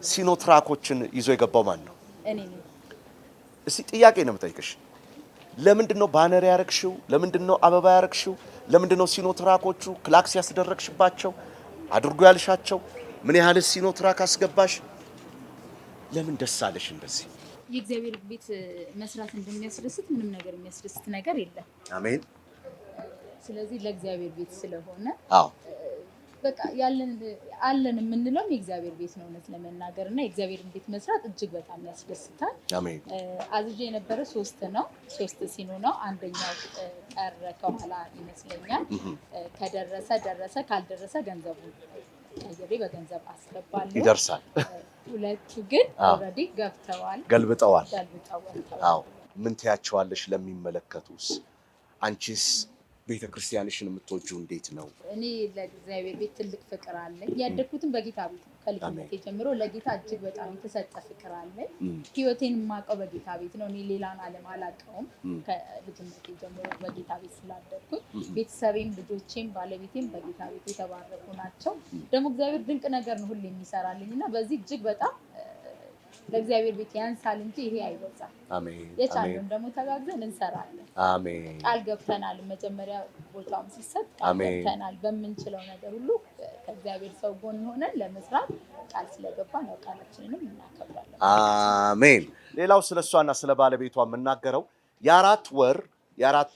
ሲኖትራኮችን ይዞ የገባው ማን ነው? እኔ ነኝ። እስቲ ጥያቄ ነው የምጠይቅሽ። ለምንድነው ባነር ያረግሽው? ለምንድነው አበባ ያረግሽው? ለምንድነው ሲኖትራኮቹ ክላክስ ያስደረግሽባቸው አድርጎ ያልሻቸው? ምን ያህል ሲኖትራክ አስገባሽ? ለምን ደስ አለሽ እንደዚህ? የእግዚአብሔር ቤት መስራት እንደሚያስደስት ምንም ነገር የሚያስደስት ነገር የለም። አሜን። ስለዚህ ለእግዚአብሔር ቤት ስለሆነ አዎ በቃ አለን የምንለው የእግዚአብሔር ቤት ነው እውነት ለመናገር እና የእግዚአብሔርን ቤት መስራት እጅግ በጣም ያስደስታል። አሜን። አዝዤ የነበረ 3 ነው። 3 ሲኖ ነው። አንደኛው ቀረ ከኋላ ይመስለኛል። ከደረሰ ካልደረሰ ገንዘቡን ቀይሬ በገንዘብ አስገባለሁ። ይደርሳል። ሁለቱ ግን ኦልሬዲ ገልብጠዋል። ገልብጠዋል። አዎ ምን ትያቸዋለሽ ለሚመለከቱስ? አንቺስ ቤተክርስቲያንሽን የምትወጂው እንዴት ነው? እኔ ለእግዚአብሔር ቤት ትልቅ ፍቅር አለኝ። ያደግኩትም በጌታ ቤት ነው። ከልጅነቴ ጀምሮ ለጌታ እጅግ በጣም የተሰጠ ፍቅር አለኝ። ህይወቴን የማውቀው በጌታ ቤት ነው። እኔ ሌላን ዓለም አላውቀውም። ከልጅነቴ ጀምሮ በጌታ ቤት ስላደግኩኝ ቤተሰቤም፣ ልጆቼም፣ ባለቤቴም በጌታ ቤት የተባረኩ ናቸው። ደግሞ እግዚአብሔር ድንቅ ነገር ነው ሁሌ የሚሰራልኝ እና በዚህ እጅግ በጣም ለእግዚአብሔር ቤት ያንሳል እንጂ ይሄ አይበዛም። አሜን። የቻለውን ደግሞ ተጋግዘን እንሰራለን። አሜን። ቃል ገብተናል። መጀመሪያ ቦታውም ሲሰጥ ቃል ገብተናል። በምንችለው ነገር ሁሉ ከእግዚአብሔር ሰው ጎን ሆነን ለመስራት ቃል ስለገባን ነው ቃላችንንም እናከብራለን። አሜን። ሌላው ስለሷና ስለ ባለቤቷ የምናገረው የአራት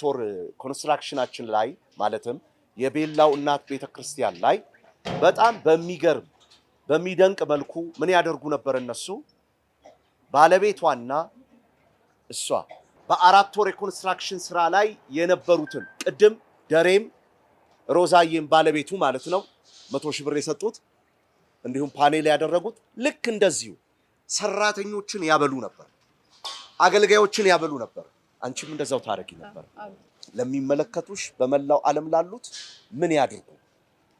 ወር ኮንስትራክሽናችን ላይ ማለትም የቤላው እናት ቤተክርስቲያን ላይ በጣም በሚገርም በሚደንቅ መልኩ ምን ያደርጉ ነበር እነሱ ባለቤቷና እሷ በአራት ወር የኮንስትራክሽን ስራ ላይ የነበሩትን ቅድም ደሬም ሮዛዬም ባለቤቱ ማለት ነው 100 ሺህ ብር የሰጡት እንዲሁም ፓኔል ያደረጉት ልክ እንደዚሁ ሰራተኞችን ያበሉ ነበር፣ አገልጋዮችን ያበሉ ነበር። አንቺም እንደዛው ታረቂ ነበር። ለሚመለከቱሽ በመላው ዓለም ላሉት ምን ያድርጉ?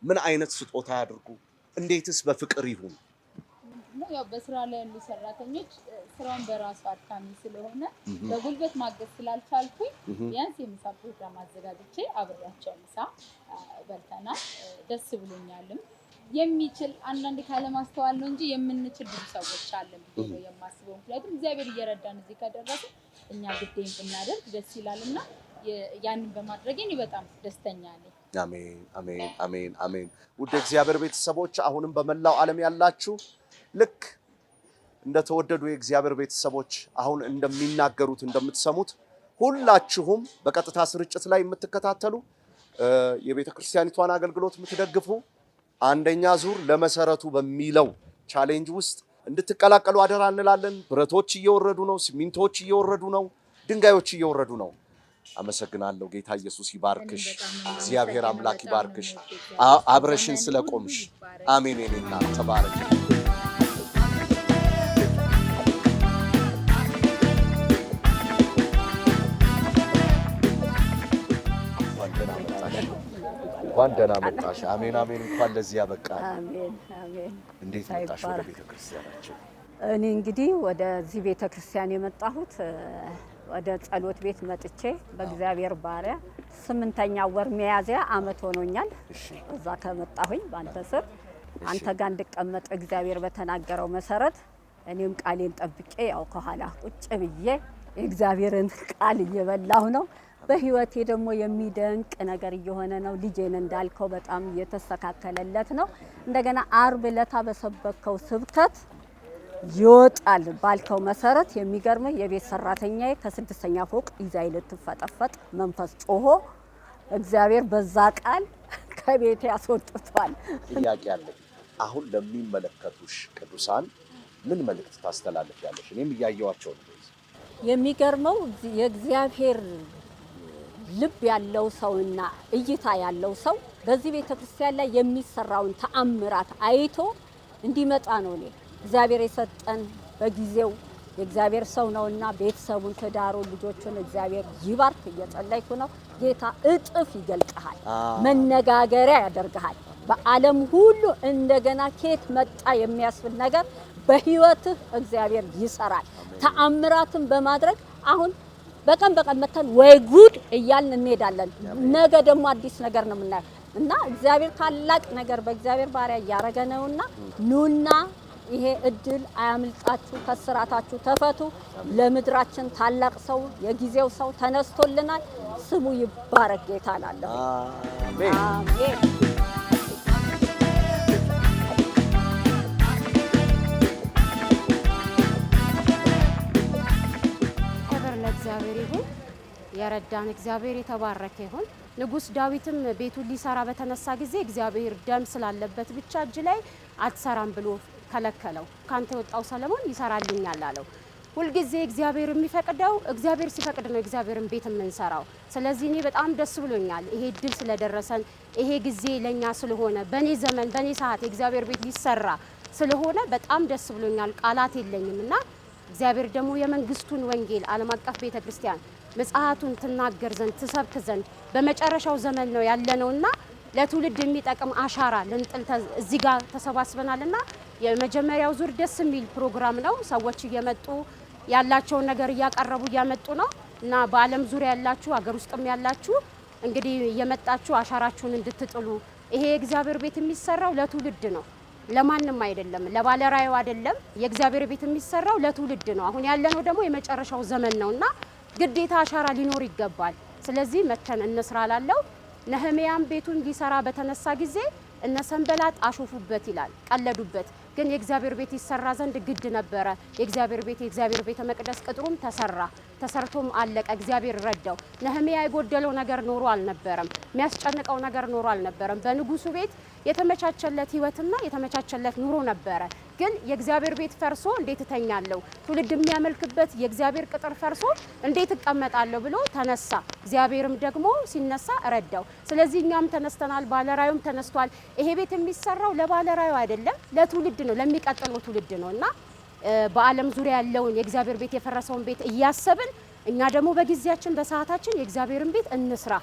ምን አይነት ስጦታ ያድርጉ? እንዴትስ በፍቅር ይሁን? ያው በስራ ላይ ያሉ ሰራተኞች ስራውን በራሱ አድካሚ ስለሆነ በጉልበት ማገዝ ስላልቻልኩኝ ቢያንስ የምሳ ፕሮግራም አዘጋጅቼ አብሬያቸው ምሳ በልተናል። ደስ ብሎኛልም። የሚችል አንዳንድ ካለማስተዋል ነው እንጂ የምንችል ብዙ ሰዎች አለን ብዬ ነው የማስበው። ምክንያቱም እግዚአብሔር እየረዳን እዚህ ከደረሰ እኛ ግዴን ብናደርግ ደስ ይላልና ያንን በማድረግ እኔ በጣም ደስተኛ ነኝ። አሜን፣ አሜን፣ አሜን፣ አሜን። ውድ እግዚአብሔር ቤተሰቦች አሁንም በመላው ዓለም ያላችሁ ልክ እንደተወደዱ የእግዚአብሔር ቤተሰቦች አሁን እንደሚናገሩት እንደምትሰሙት ሁላችሁም በቀጥታ ስርጭት ላይ የምትከታተሉ የቤተክርስቲያኒቷን አገልግሎት የምትደግፉ አንደኛ ዙር ለመሰረቱ በሚለው ቻሌንጅ ውስጥ እንድትቀላቀሉ አደራ እንላለን። ብረቶች እየወረዱ ነው፣ ሲሚንቶች እየወረዱ ነው፣ ድንጋዮች እየወረዱ ነው። አመሰግናለሁ። ጌታ ኢየሱስ ይባርክሽ። እግዚአብሔር አምላክ ይባርክሽ። አብረሽን ስለቆምሽ አሜን። የኔና ተባረክ። እንኳን ደህና መጣሽ። አሜን አሜን። እንኳን ለዚህ ያበቃል። አሜን አሜን። እንዴት መጣሽ ወደ ቤተክርስቲያናችን? እኔ እንግዲህ ወደዚህ ቤተክርስቲያን የመጣሁት ወደ ጸሎት ቤት መጥቼ በእግዚአብሔር ባሪያ 8ኛ ወር ሚያዝያ ዓመት ሆኖኛል። እዛ ከመጣሁኝ ባንተ ስር አንተ ጋር እንድቀመጥ እግዚአብሔር በተናገረው መሰረት እኔም ቃሌን ጠብቄ ያው ከኋላ ቁጭ ብዬ የእግዚአብሔርን ቃል እየበላሁ ነው። በህይወቴ ደግሞ የሚደንቅ ነገር እየሆነ ነው። ልጄን እንዳልከው በጣም እየተስተካከለለት ነው። እንደገና አርብ ዕለት በሰበከው ስብከት ይወጣል ባልከው መሰረት የሚገርም የቤት ሰራተኛዬ ከ6ኛ ፎቅ ይዛይ ልትፈጠፈጥ መንፈስ ጮሆ እግዚአብሔር በዛ ቃል ከቤት ያስወጥቷል። ጥያቄ አለኝ። አሁን ለሚመለከቱሽ ቅዱሳን ምን መልእክት ታስተላልፊያለሽ? እኔም እያየዋቸው ነው። የሚገርመው የእግዚአብሔር ልብ ያለው ሰውና እይታ ያለው ሰው በዚህ ቤተክርስቲያን ላይ የሚሰራውን ተአምራት አይቶ እንዲመጣ ነው። እኔ እግዚአብሔር የሰጠን በጊዜው የእግዚአብሔር ሰው ነውና ቤተሰቡን፣ ትዳሩን፣ ልጆቹን እግዚአብሔር ይባርክ እየጸለይኩ ነው። ጌታ እጥፍ ይገልጥሃል፣ መነጋገሪያ ያደርግሃል። በዓለም ሁሉ እንደገና ኬት መጣ የሚያስብል ነገር በህይወትህ እግዚአብሔር ይሰራል። ተአምራትን በማድረግ አሁን በቀን መተን ወይ ጉድ እያልን እንሄዳለን። ነገ ደግሞ አዲስ ነገር ነው የምናየው እና እግዚአብሔር ታላቅ ነገር በእግዚአብሔር ባሪያ እያደረገ ነውና ኑና ይሄ እድል አያምልጣችሁ፣ ከስራታችሁ ተፈቱ። ለምድራችን ታላቅ ሰው የጊዜው ሰው ተነስቶልናል። ስሙ ይባረክ ጌታ ላለሁ አሜን አሜን። እግዚአብሔር ይሁን። የረዳን እግዚአብሔር የተባረከ ይሁን። ንጉስ ዳዊትም ቤቱን ሊሰራ በተነሳ ጊዜ እግዚአብሔር ደም ስላለበት ብቻ እጅ ላይ አትሰራም ብሎ ከለከለው። ካንተ የወጣው ሰለሞን ይሰራልኛል አለው። ሁልጊዜ እግዚአብሔር የሚፈቅደው እግዚአብሔር ሲፈቅድ ነው እግዚአብሔርን ቤት የምንሰራው። ስለዚህ እኔ በጣም ደስ ብሎኛል ይሄ እድል ስለደረሰን፣ ይሄ ጊዜ ለኛ ስለሆነ በኔ ዘመን በኔ ሰዓት የእግዚአብሔር ቤት ሊሰራ ስለሆነ በጣም ደስ ብሎኛል። ቃላት የለኝም እና እግዚአብሔር ደግሞ የመንግስቱን ወንጌል ዓለም አቀፍ ቤተክርስቲያን መጽሐቱን ትናገር ዘንድ ትሰብክ ዘንድ በመጨረሻው ዘመን ነው ያለነውና ለትውልድ የሚጠቅም አሻራ ልንጥል እዚህ ጋር ተሰባስበናልና የመጀመሪያው ዙር ደስ የሚል ፕሮግራም ነው። ሰዎች እየመጡ ያላቸውን ነገር እያቀረቡ እያመጡ ነው እና በዓለም ዙሪያ ያላችሁ ሀገር ውስጥም ያላችሁ እንግዲህ እየመጣችሁ አሻራችሁን እንድትጥሉ ይሄ የእግዚአብሔር ቤት የሚሰራው ለትውልድ ነው፣ ለማንም አይደለም፣ ለባለራዩ አይደለም። የእግዚአብሔር ቤት የሚሰራው ለትውልድ ነው። አሁን ያለነው ደግሞ የመጨረሻው ዘመን ነውና ግዴታ አሻራ ሊኖር ይገባል። ስለዚህ መተን እንስራ ላለው ነህምያም ቤቱን ሊሰራ በተነሳ ጊዜ እነ ሰንበላጥ አሾፉበት ይላል፣ ቀለዱበት። ግን የእግዚአብሔር ቤት ይሰራ ዘንድ ግድ ነበረ። የእግዚአብሔር ቤተ መቅደስ ቅጥሩም ተሰርቶም አለቀ። እግዚአብሔር ረዳው። ነህምያ የጎደለው ነገር ኖሮ አልነበረም፣ የሚያስጨንቀው ነገር ኖሮ አልነበረም። በንጉሱ ቤት የተመቻቸለት ህይወትና የተመቻቸለት ኑሮ ነበረ። ግን የእግዚአብሔር ቤት ፈርሶ እንዴት እተኛለሁ፣ ትውልድ የሚያመልክበት የእግዚአብሔር ቅጥር ፈርሶ እንዴት እቀመጣለሁ ብሎ ተነሳ። እግዚአብሔርም ደግሞ ሲነሳ ረዳው። ስለዚህ እኛም ተነስተናል፣ ባለራዩም ተነስቷል። ይሄ ቤት የሚሰራው ለባለራዩ አይደለም፣ ለትውልድ ነው፣ ለሚቀጥለው ትውልድ ነው እና በዓለም ዙሪያ ያለውን የእግዚአብሔር ቤት የፈረሰውን ቤት እያሰብን እኛ ደግሞ በጊዜያችን በሰዓታችን የእግዚአብሔርን ቤት እንስራ።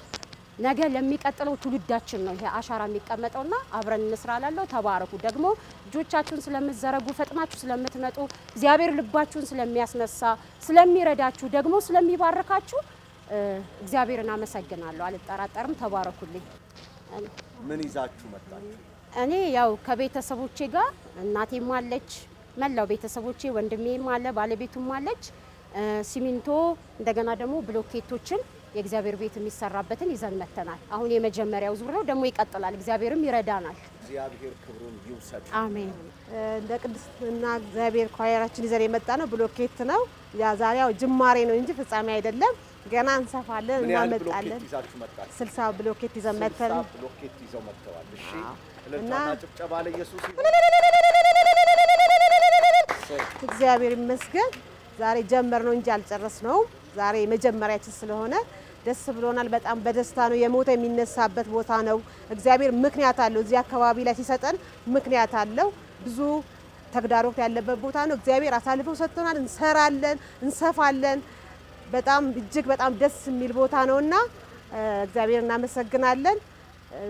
ነገ ለሚቀጥለው ትውልዳችን ነው ይሄ አሻራ የሚቀመጠውና አብረን እንስራ ላለው ተባረኩ። ደግሞ እጆቻችሁን ስለምትዘረጉ ፈጥናችሁ ስለምትመጡ እግዚአብሔር ልባችሁን ስለሚያስነሳ ስለሚረዳችሁ ደግሞ ስለሚባርካችሁ እግዚአብሔርን አመሰግናለሁ። አልጠራጠርም። ተባረኩልኝ። ምን ይዛችሁ መጣችሁ? እኔ ያው ከቤተሰቦቼ ጋር እናቴም አለች፣ መላው ቤተሰቦቼ ወንድሜም አለ፣ ባለቤቱም አለች። ሲሚንቶ እንደገና ደግሞ ብሎኬቶችን የእግዚአብሔር ቤት የሚሰራበትን ይዘን መተናል። አሁን የመጀመሪያው ዙር ነው፣ ደግሞ ይቀጥላል። እግዚአብሔርም ይረዳናል። እግዚአብሔር ክብሩን ይውሰድ። አሜን። እንደ ቅድስና እግዚአብሔር ኳየራችን ይዘን የመጣ ነው። ብሎኬት ነው። ያ ዛሬው ጅማሬ ነው እንጂ ፍጻሜ አይደለም። ገና እንሰፋለን፣ እናመጣለን። 60 ብሎኬት ይዘን መተን ብሎኬት ይዘው መጥተዋል። እሺ፣ እና ጭብጨባ ለኢየሱስ ይሁን። እግዚአብሔር ይመስገን። ዛሬ ጀመር ነው እንጂ አልጨረስነው። ዛሬ መጀመሪያችን ስለሆነ ደስ ብሎናል። በጣም በደስታ ነው። የሞተ የሚነሳበት ቦታ ነው። እግዚአብሔር ምክንያት አለው። እዚህ አካባቢ ላይ ሲሰጠን ምክንያት አለው። ብዙ ተግዳሮት ያለበት ቦታ ነው። እግዚአብሔር አሳልፈው ሰጥቶናል። እንሰራለን፣ እንሰፋለን። በጣም እጅግ በጣም ደስ የሚል ቦታ ነውና እግዚአብሔር እናመሰግናለን።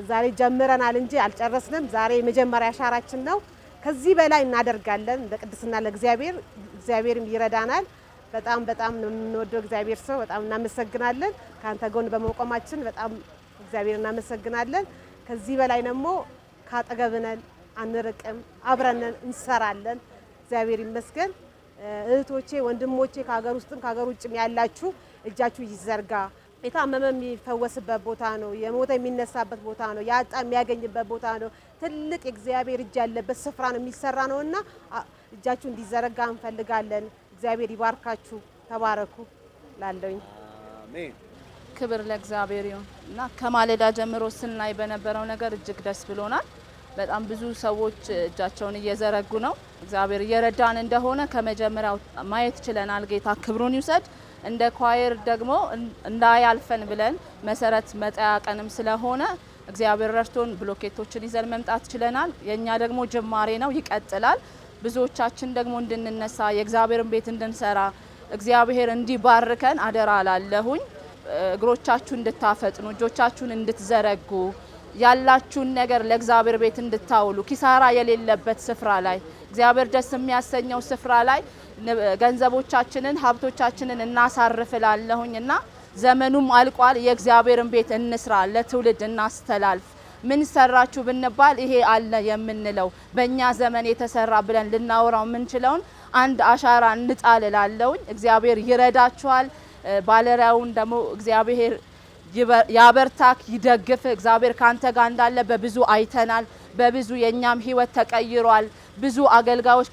ዛሬ ጀምረናል እንጂ አልጨረስንም። ዛሬ የመጀመሪያ አሻራችን ነው። ከዚህ በላይ እናደርጋለን። ለቅድስና ለእግዚአብሔር እግዚአብሔርም ይረዳናል። በጣም በጣም ነው የምንወደው እግዚአብሔር ሰው በጣም እናመሰግናለን። ካንተ ጎን በመቆማችን በጣም እግዚአብሔር እናመሰግናለን። ከዚህ በላይ ደግሞ ካጠገብነን አንርቅም፣ አብረነን እንሰራለን። እግዚአብሔር ይመስገን። እህቶቼ ወንድሞቼ ከሀገር ውስጥም ከሀገር ውጭም ያላችሁ እጃችሁ ይዘርጋ። የታመመ የሚፈወስበት ቦታ ነው። የሞተ የሚነሳበት ቦታ ነው። ያጣ የሚያገኝበት ቦታ ነው። ትልቅ የእግዚአብሔር እጅ ያለበት ስፍራ ነው የሚሰራ ነውና እጃችሁ እንዲዘረጋ እንፈልጋለን። እግዚአብሔር ይባርካችሁ። ተባረኩ ላለኝ አሜን። ክብር ለእግዚአብሔር ይሁን እና ከማለዳ ጀምሮ ስናይ በነበረው ነገር እጅግ ደስ ብሎናል። በጣም ብዙ ሰዎች እጃቸውን እየዘረጉ ነው። እግዚአብሔር እየረዳን እንደሆነ ከመጀመሪያው ማየት ችለናል። ጌታ ክብሩን ይውሰድ። እንደ ኳየር ደግሞ እንዳያልፈን ብለን መሰረት መጣያ ቀንም ስለሆነ እግዚአብሔር ረድቶን ብሎኬቶችን ይዘን መምጣት ችለናል። የኛ ደግሞ ጅማሬ ነው፣ ይቀጥላል። ብዙዎቻችን ደግሞ እንድንነሳ የእግዚአብሔርን ቤት እንድንሰራ እግዚአብሔር እንዲባርከን አደራ ላለሁኝ። እግሮቻችሁን እንድታፈጥኑ እጆቻችሁን እንድትዘረጉ ያላችሁን ነገር ለእግዚአብሔር ቤት እንድታውሉ ኪሳራ የሌለበት ስፍራ ላይ እግዚአብሔር ደስ የሚያሰኘው ስፍራ ላይ ገንዘቦቻችንን ሀብቶቻችንን እናሳርፍላለሁኝና ዘመኑም አልቋል። የእግዚአብሔርን ቤት እንስራ፣ ለትውልድ እናስተላልፍ። ምን ሰራችሁ ብንባል ይሄ አለ የምንለው በእኛ ዘመን የተሰራ ብለን ልናወራው የምንችለውን አንድ አሻራ እንጣልላለሁኝ። እግዚአብሔር ይረዳችኋል። ባለራዩን ደግሞ እግዚአብሔር ያበርታክ፣ ይደግፍ። እግዚአብሔር ካንተ ጋር እንዳለ በብዙ አይተናል። በብዙ የኛም ህይወት ተቀይሯል። ብዙ አገልጋዮች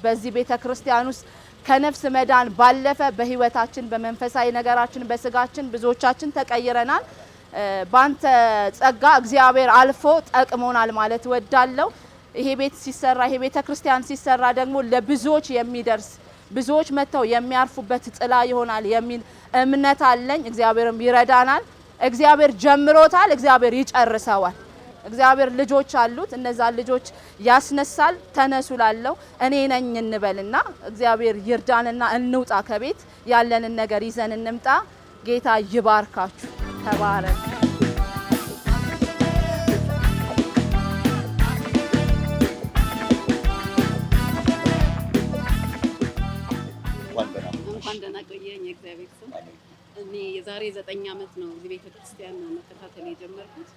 በዚህ ቤተክርስቲያን ውስጥ ከነፍስ መዳን ባለፈ በህይወታችን በመንፈሳዊ ነገራችን በስጋችን ብዙዎቻችን ተቀይረናል። ባንተ ጸጋ እግዚአብሔር አልፎ ጠቅሞናል ማለት ወዳለው። ይሄ ቤት ሲሰራ ይሄ ቤተክርስቲያን ሲሰራ ደግሞ ለብዙዎች የሚደርስ ብዙዎች መተው የሚያርፉበት ጥላ ይሆናል የሚል እምነት አለኝ። እግዚአብሔርም ይረዳናል። እግዚአብሔር ጀምሮታል፣ እግዚአብሔር ይጨርሰዋል። እግዚአብሔር ልጆች አሉት። እነዛ ልጆች ያስነሳል። ተነሱ ላለው እኔ ነኝ እንበልና እግዚአብሔር ይርዳንና እንውጣ ከቤት ያለንን ነገር ይዘን እንምጣ። ጌታ ይባርካችሁ። ተባረክ። እንኳን ደህና ቆየኝ የእግዚአብሔር ሰው። እኔ የዛሬ 9 ዓመት ነው እዚህ ቤተክርስቲያን መከታተል የጀመርኩት።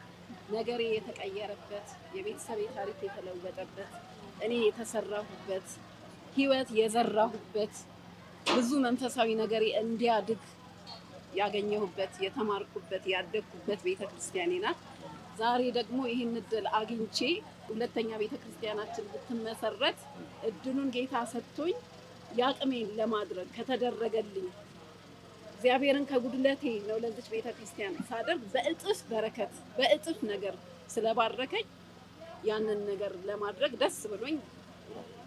ነገሬ የተቀየረበት፣ የቤተሰቤ ታሪክ የተለወጠበት፣ እኔ የተሰራሁበት፣ ህይወት የዘራሁበት፣ ብዙ መንፈሳዊ ነገሬ እንዲያድግ ያገኘሁበት፣ የተማርኩበት፣ ያደግኩበት ቤተክርስቲያኔ ናት። ዛሬ ደግሞ ይህን እድል አግኝቼ ሁለተኛ ቤተክርስቲያናችን ብትመሰረት እድሉን ጌታ ሰጥቶኝ ያቅሜን ለማድረግ ከተደረገልኝ እግዚአብሔርን ከጉድለቴ ነው ለዚች ቤተክርስቲያን ሳደርግ በእጥፍ በረከት በእጥፍ ነገር ስለባረከኝ ያንን ነገር ለማድረግ ደስ ብሎኝ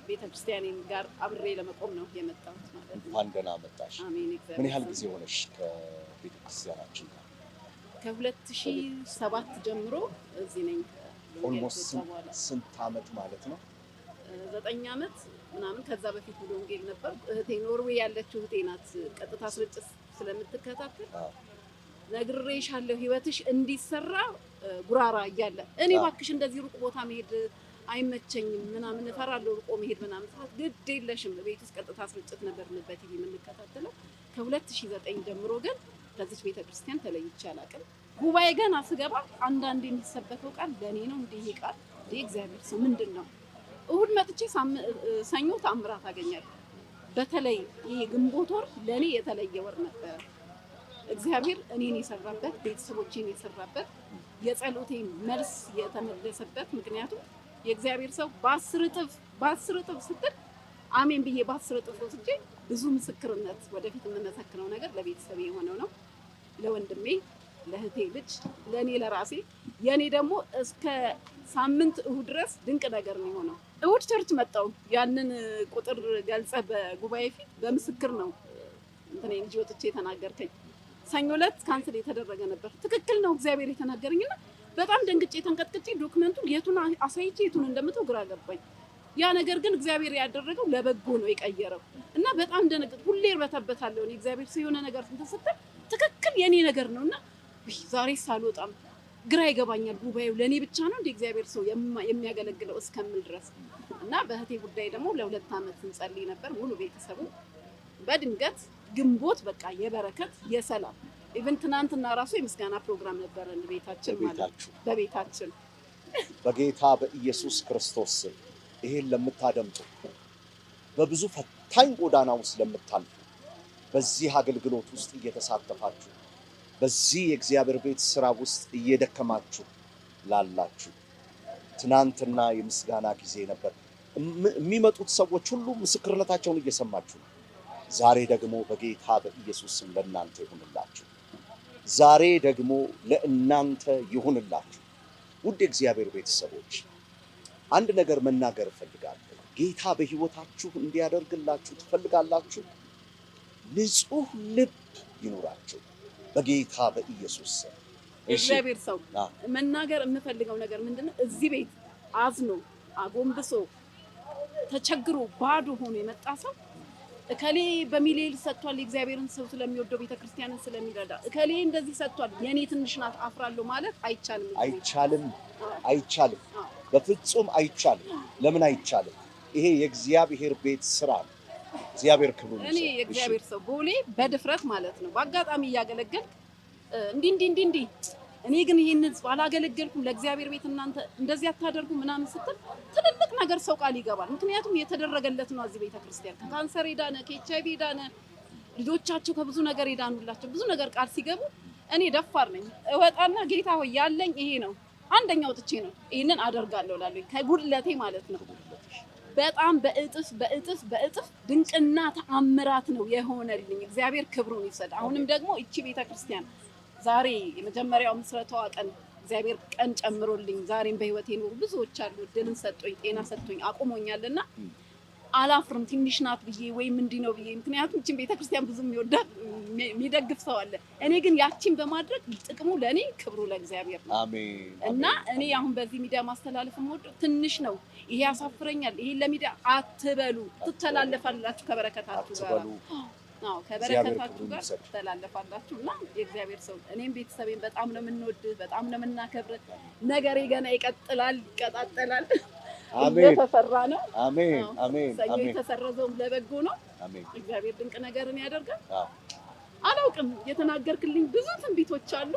ቤተክርስቲያኔን ጋር አብሬ ለመቆም ነው የመጣሁት ማለት ነው። እንኳን ደህና መጣሽ። አሜን። ምን ያህል ጊዜ ሆነሽ ከቤተክርስቲያናችን ጋር? ከ2007 ጀምሮ እዚህ ነኝ። ኦልሞስት ስንት ዓመት ማለት ነው? 9 ዓመት ምናምን። ከዛ በፊት ወደ ወንጌል ነበር። እህቴ ኖርዌይ ያለችው እህቴ ናት ቀጥታ ስርጭት ስለምትከታተል ነግሬሻለሁ ህይወትሽ እንዲሰራ ጉራራ እያለ እኔ እባክሽ እንደዚህ ሩቅ ቦታ መሄድ አይመቸኝም ምናምን እፈራለሁ ሩቆ መሄድ ምናምን ሰዓት ግድ የለሽም ቤት ውስጥ ቀጥታ ስርጭት ነበር በቲቪ የምንከታተለው። ከ2009 ጀምሮ ግን ከዚች ቤተክርስቲያን ተለይቼ አላውቅም። ጉባኤ ገና ስገባ አንዳንድ የሚሰበከው ቃል ለእኔ ነው እንዲህ ቃል እግዚአብሔር ሰው ምንድን ነው? እሁድ መጥቼ ሰኞ ታምራት አገኛለሁ። በተለይ ይሄ ግንቦት ወር ለእኔ የተለየ ወር ነበር። እግዚአብሔር እኔን የሰራበት፣ ቤተሰቦቼን የሰራበት፣ የጸሎቴ መልስ የተመለሰበት። ምክንያቱም የእግዚአብሔር ሰው በ10 እጥፍ ስትል አሜን ብዬ በ10 እጥፍ ወስጄ ብዙ ምስክርነት ወደፊት የምመሰክረው ነገር ለቤተሰቤ የሆነው ነው። ለወንድሜ፣ ለእህቴ ልጅ፣ ለእኔ ለራሴ፣ የእኔ ደግሞ እስከ ሳምንት እሁድ ድረስ ድንቅ ነገር ነው የሆነው። እሁድ ቸርች መጣው ያንን ቁጥር ገልጸ በጉባኤ ፊት በምስክር ነው እንትን እንጂ ወጥቼ የተናገርከኝ። ሰኞ ዕለት ካንስል የተደረገ ነበር። ትክክል ነው እግዚአብሔር የተናገረኝና በጣም ደንግጬ ተንቀጥቅጬ ዶክመንቱን የቱን አሳይቼ የቱን እንደምተው ግራ ገባኝ። ያ ነገር ግን እግዚአብሔር ያደረገው ለበጎ ነው የቀየረው እና በጣም ደነግጥ ሁሌ እርበተበታለሁ። እኔ እግዚአብሔር የሆነ ነገር ተሰጠ ትክክል የኔ ነገር ነውና ዛሬ ሳልወጣም ግራ ይገባኛል። ጉባኤው ለኔ ብቻ ነው እንደ እግዚአብሔር ሰው የሚያገለግለው እስከምል ድረስ እና በእህቴ ጉዳይ ደግሞ ለ2 ዓመት እንጸልይ ነበር ሙሉ ቤተሰቡ። በድንገት ግንቦት በቃ የበረከት የሰላም ኢቭን ትናንትና ራሱ የምስጋና ፕሮግራም ነበረን ቤታችን ማለት በቤታችን። በጌታ በኢየሱስ ክርስቶስ ይሄን ለምታደምጡ በብዙ ፈታኝ ጎዳና ውስጥ ለምታልፉ በዚህ አገልግሎት ውስጥ እየተሳተፋችሁ በዚህ የእግዚአብሔር ቤት ስራ ውስጥ እየደከማችሁ ላላችሁ ትናንትና የምስጋና ጊዜ ነበር። የሚመጡት ሰዎች ሁሉ ምስክርነታቸውን እየሰማችሁ ነው። ዛሬ ደግሞ በጌታ በኢየሱስ ስም ለእናንተ ይሁንላችሁ። ዛሬ ደግሞ ለእናንተ ይሁንላችሁ። ውድ የእግዚአብሔር ቤተሰቦች አንድ ነገር መናገር እፈልጋለሁ። ጌታ በህይወታችሁ እንዲያደርግላችሁ ትፈልጋላችሁ? ንጹህ ልብ ይኑራችሁ በጌታ በኢየሱስ ስም። እግዚአብሔር ሰው መናገር የምፈልገው ነገር ምንድነው? እዚህ ቤት አዝኖ አጎንብሶ ተቸግሮ ባዶ ሆኖ የመጣ ሰው እከሌ በሚሊዮን ሰጥቷል የእግዚአብሔርን ሰው ስለሚወደው ቤተክርስቲያንን ስለሚረዳ እከሌ እንደዚህ ሰጥቷል የኔ ትንሽ ናት አፍራለሁ ማለት አይቻልም። አይቻልም፣ በፍጹም አይቻልም። ለምን አይቻልም? ይሄ የእግዚአብሔር ቤት ስራ ነው። እግዚአብሔር ክብሩን ይስጥ። እኔ የእግዚአብሔር ሰው ቦሌ በድፍረት ማለት ነው በአጋጣሚ እያገለገልክ እንዲህ እኔ ግን ይሄን ህዝብ አላገለገልኩም ለእግዚአብሔር ቤት እናንተ እንደዚህ አታደርጉ ምናምን ስትል ትልልቅ ነገር ሰው ቃል ይገባል። ምክንያቱም የተደረገለት ነው። እዚህ ቤተክርስቲያን ከካንሰር ሄዳነ ከኤችአይቪ ሄዳነ ልጆቻቸው ከብዙ ነገር ሄዳኑላቸው ብዙ ነገር ቃል ሲገቡ እኔ ደፋር ነኝ። እወጣና ጌታ ሆይ ያለኝ ይሄ ነው አንደኛው ወጥቼ ነው ይሄንን አደርጋለሁ ላለኝ ከጉድለቴ ማለት ነው። በጣም በእጥፍ ድንቅና ተአምራት ነው የሆነልኝ። እግዚአብሔር ክብሩን ይሰጥ። አሁንም ደግሞ እቺ ቤተክርስቲያን ዛሬ የመጀመሪያው ምስረታዋ ቀን እግዚአብሔር ቀን ጨምሮልኝ ዛሬም በህይወት የኖሩ ብዙዎች አሉ። እድልን ሰጥቶኝ ጤና ሰጥቶኝ አቁሞኛልና አላፍርም ትንሽ ናት ብዬ ወይም እንዲህ ነው ብዬ። ምክንያቱም እቺን ቤተክርስቲያን ብዙ የሚደግፍ ሰው አለ። እኔ ግን ያቺን በማድረግ ጥቅሙ ለኔ ክብሩ ለእግዚአብሔር ነው። አሜን። እና እኔ አሁን በዚህ ሚዲያ ማስተላለፍ የምወደው ትንሽ ነው፣ ይሄ ያሳፍረኛል፣ ይሄ ለሚዲያ አትበሉ፣ ትተላለፋላችሁ ከበረከታችሁ ጋር። አዎ ከበረከታችሁ ጋር ትተላለፋላችሁ። እና የእግዚአብሔር ሰው እኔም ቤተሰቤን በጣም ነው የምንወድህ፣ በጣም ነው የምናከብር። ነገሬ ገና ይቀጥላል፣ ይቀጣጠላል። አሜን። እየተሰራ ነው። አሜን አሜን ሰኞ አሜን። የተሰረዘውም ለበጎ ነው። አሜን። እግዚአብሔር ድንቅ ነገርን ያደርጋል። አዎ አላውቅም፣ የተናገርክልኝ ብዙ ትንቢቶች አሉ።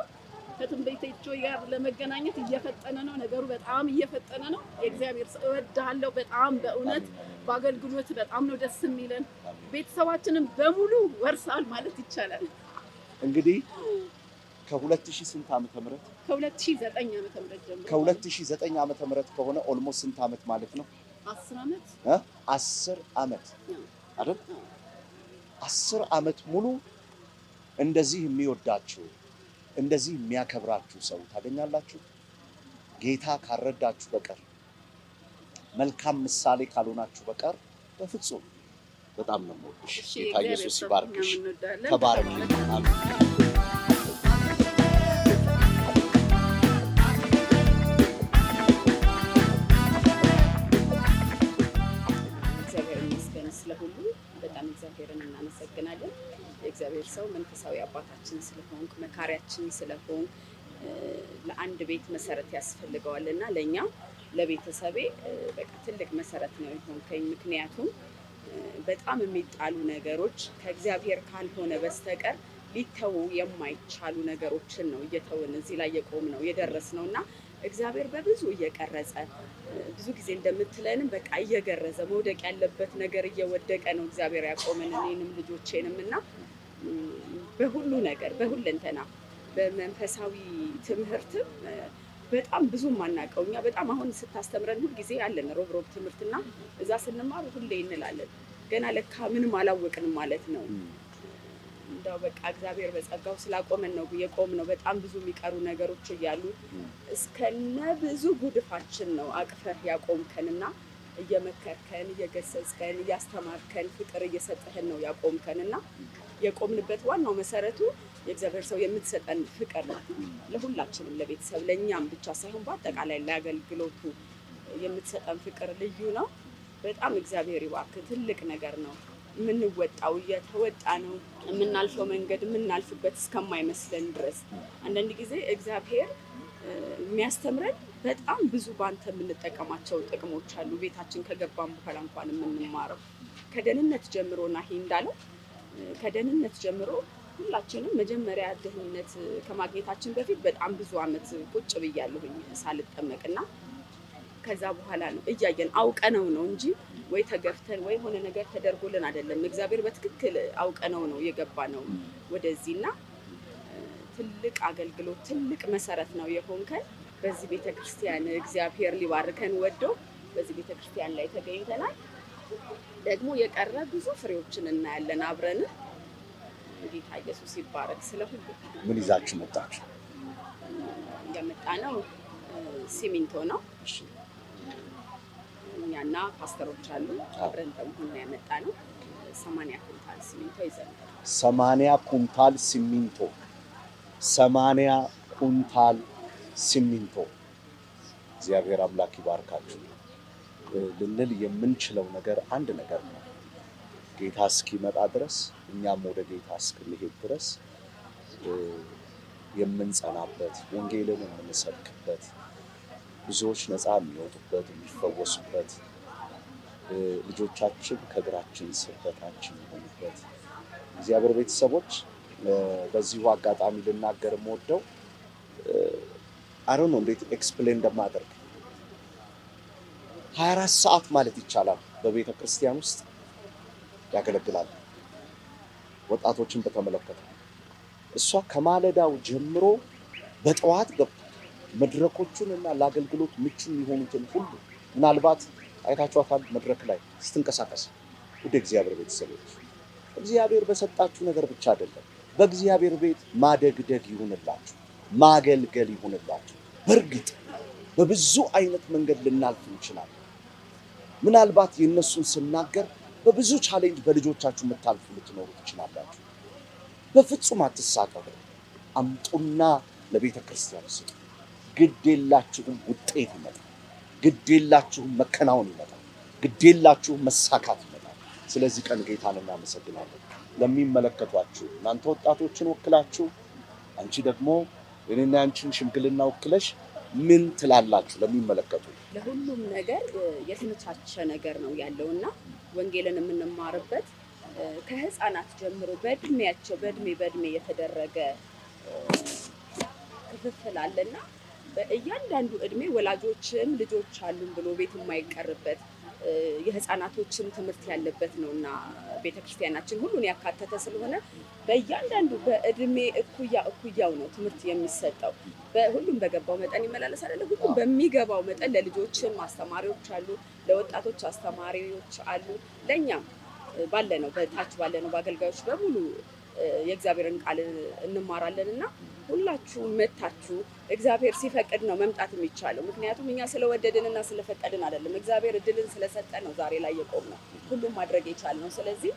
ከትንቢቶቹ ጋር ለመገናኘት እየፈጠነ ነው ነገሩ፣ በጣም እየፈጠነ ነው። የእግዚአብሔር ሰው እወድሃለሁ በጣም በእውነት በአገልግሎት በጣም ነው ደስ የሚለን። ቤተሰባችንን በሙሉ ወርሳል ማለት ይቻላል። እንግዲህ ከ2000 ስንት ዓመተ ምህረት ከ2009 ዓመተ ምህረት ጀምሮ ከ2009 ዓመተ ምህረት ከሆነ ኦልሞስት ስንት ዓመት ማለት ነው? 10 ዓመት 10 ዓመት አይደል? 10 ዓመት ሙሉ እንደዚህ የሚወዳችሁ እንደዚህ የሚያከብራችሁ ሰው ታገኛላችሁ? ጌታ ካረዳችሁ በቀር መልካም ምሳሌ ካልሆናችሁ በቀር በፍጹም። በጣም ነው የምወድሽ። ጌታ ኢየሱስ ይባርክሽ። ተባረክ። አሜን። ስለሁሉ በጣም እግዚአብሔርን እናመሰግናለን። የእግዚአብሔር ሰው መንፈሳዊ አባታችን ስለሆንክ መካሪያችን ስለሆንክ ለአንድ ቤት መሰረት ያስፈልገዋልና ለኛ ለቤተሰቤ በቃ ትልቅ መሰረት ነው የሆንከኝ። ምክንያቱም በጣም የሚጣሉ ነገሮች ከእግዚአብሔር ካልሆነ በስተቀር ሊተው የማይቻሉ ነገሮችን ነው እየተውን እዚህ ላይ የቆም ነው የደረስ ነውና እግዚአብሔር በብዙ እየቀረጸ ብዙ ጊዜ እንደምትለንም በቃ እየገረዘ መውደቅ ያለበት ነገር እየወደቀ ነው እግዚአብሔር ያቆመን እኔንም ልጆቼንም እና በሁሉ ነገር በሁለንተና በመንፈሳዊ ትምህርትም በጣም ብዙ ማናቀው እኛ በጣም አሁን ስታስተምረን ሁሉ ጊዜ አለን ሮብ ትምህርትና እዛ ስንማር ሁሌ እንላለን ገና ለካ ምንም አላወቅንም ማለት ነው። እንዳው በቃ እግዚአብሔር በጸጋው ስላቆመን ነው የቆም ነው። በጣም ብዙ የሚቀሩ ነገሮች እያሉ እስከነ ብዙ ጉድፋችን ነው አቅፈህ ያቆምከንና እየመከርከን እየገሰጽከን እያስተማርከን ፍቅር እየሰጠህን ነው ያቆምከንና የቆምንበት ዋናው መሰረቱ የእግዚአብሔር ሰው የምትሰጠን ፍቅር ነው። ለሁላችንም ለቤተሰብ ለኛም ብቻ ሳይሆን በአጠቃላይ ለአገልግሎቱ የምትሰጠን ፍቅር ልዩ ነው። በጣም እግዚአብሔር ይባርክ። ትልቅ ነገር ነው የምንወጣው እየተወጣ ነው የምናልፈው መንገድ የምናልፍበት እስከማይመስለን ድረስ አንዳንድ ጊዜ እግዚአብሔር የሚያስተምረን በጣም ብዙ ባንተ የምንጠቀማቸው ጥቅሞች አሉ። ቤታችን ከገባን በኋላ እንኳን የምንማረው ከደህንነት ጀምሮ ናሂ እንዳለው ከደህንነት ጀምሮ ሁላችንም መጀመሪያ ደህንነት ከማግኘታችን በፊት በጣም ብዙ ዓመት ቁጭ ብያለሁኝ ሳልጠመቅና ከዛ በኋላ ነው እያየን አውቀነው ነው እንጂ ወይ ተገፍተን ወይ ሆነ ነገር ተደርጎልን አይደለም። እግዚአብሔር በትክክል አውቀነው ነው የገባ ነው ወደዚህና ትልቅ አገልግሎት ትልቅ መሰረት ነው የሆንከን። በዚህ ቤተክርስቲያን እግዚአብሔር ሊባርከን ወዶ በዚህ ቤተክርስቲያን ላይ ተገኝተናል። ደግሞ የቀረ ብዙ ፍሬዎችን እናያለን አብረን። ጌታ ኢየሱስ ይባረክ። ስለሁሉ ምን ይዛችሁ መጣችሁ? ያመጣነው ሲሚንቶ ነው። እኛና ፓስተሮች አሉ አብረን በመሆን ነው ያመጣነው። 80 ኩንታል ሲሚንቶ ይዘን 80 ኩንታል ሲሚንቶ 80 ኩንታል ሲሚንቶ። እግዚአብሔር አምላክ ይባርካችሁ። ልንል የምንችለው ነገር አንድ ነገር ነው። ጌታ እስኪመጣ ድረስ እኛም ወደ ጌታ እስክንሄድ ድረስ የምንጸናበት ወንጌልን የምንሰብክበት ብዙዎች ነፃ የሚወጡበት የሚፈወሱበት ልጆቻችን ከእግራችን ስር በታች የሚሆኑበት እግዚአብሔር ቤተሰቦች በዚሁ አጋጣሚ ልናገር የምወደው አሮን ነው እንዴት ኤክስፕሌን እንደማደርግ 24 ሰዓት ማለት ይቻላል በቤተ ክርስቲያን ውስጥ ያገለግላል። ወጣቶችን በተመለከተ እሷ ከማለዳው ጀምሮ በጠዋት ገብታ መድረኮቹን እና ለአገልግሎት ምቹ የሚሆኑትን ሁሉ ምናልባት አይታችኋታል መድረክ ላይ ስትንቀሳቀስ። ወደ እግዚአብሔር ቤተሰቦች እግዚአብሔር በሰጣችሁ ነገር ብቻ አይደለም፣ በእግዚአብሔር ቤት ማደግደግ ይሁንላችሁ፣ ማገልገል ይሁንላችሁ። በእርግጥ በብዙ አይነት መንገድ ልናልፍ እንችላለን። ምናልባት የነሱን ስናገር በብዙ ቻሌንጅ በልጆቻችሁ የምታልፉ ልትኖሩ ትችላላችሁ። በፍጹም አትሳቀቁ። አምጡና ለቤተ ክርስቲያን ስጡ። ግዴላችሁም ውጤት ይመጣል። ግዴላችሁም መከናወን ይመጣል። ግዴላችሁም መሳካት ይመጣል። ስለዚህ ቀን ጌታን እናመሰግናለን። ለሚመለከቷችሁ እናንተ ወጣቶችን ወክላችሁ፣ አንቺ ደግሞ የኔና ያንቺን ሽምግልና ወክለሽ ምን ትላላችሁ ለሚመለከቱ? ለሁሉም ነገር የተመቻቸ ነገር ነው ያለውና ወንጌልን የምንማርበት ከህፃናት ጀምሮ በእድሜ የተደረገ ክፍፍል አለና በእያንዳንዱ እድሜ ወላጆችም ልጆች አሉን ብሎ ቤት የማይቀርበት የህፃናቶችም ትምህርት ያለበት ነውና ቤተክርስቲያናችን ሁሉን ያካተተ ስለሆነ በእያንዳንዱ በእድሜ እኩያው ነው ትምህርት የሚሰጠው። በሁሉም በገባው መጠን ይመላለሳል አይደል? ሁሉም በሚገባው መጠን ለልጆችም አስተማሪዎች አሉ፣ ለወጣቶች አስተማሪዎች አሉ፣ ለኛም ባለነው በታች ባለነው በአገልጋዮች በሙሉ የእግዚአብሔርን ቃል እንማራለንና ሁላችሁም መታችሁ እግዚአብሔር ሲፈቅድ ነው መምጣት የሚቻለው። ምክንያቱም እኛ ስለወደድንና ስለፈቀድን አይደለም፣ እግዚአብሔር እድልን ስለሰጠ ነው ዛሬ ላይ የቆምነው ሁሉም ማድረግ የቻልነው። ስለዚህ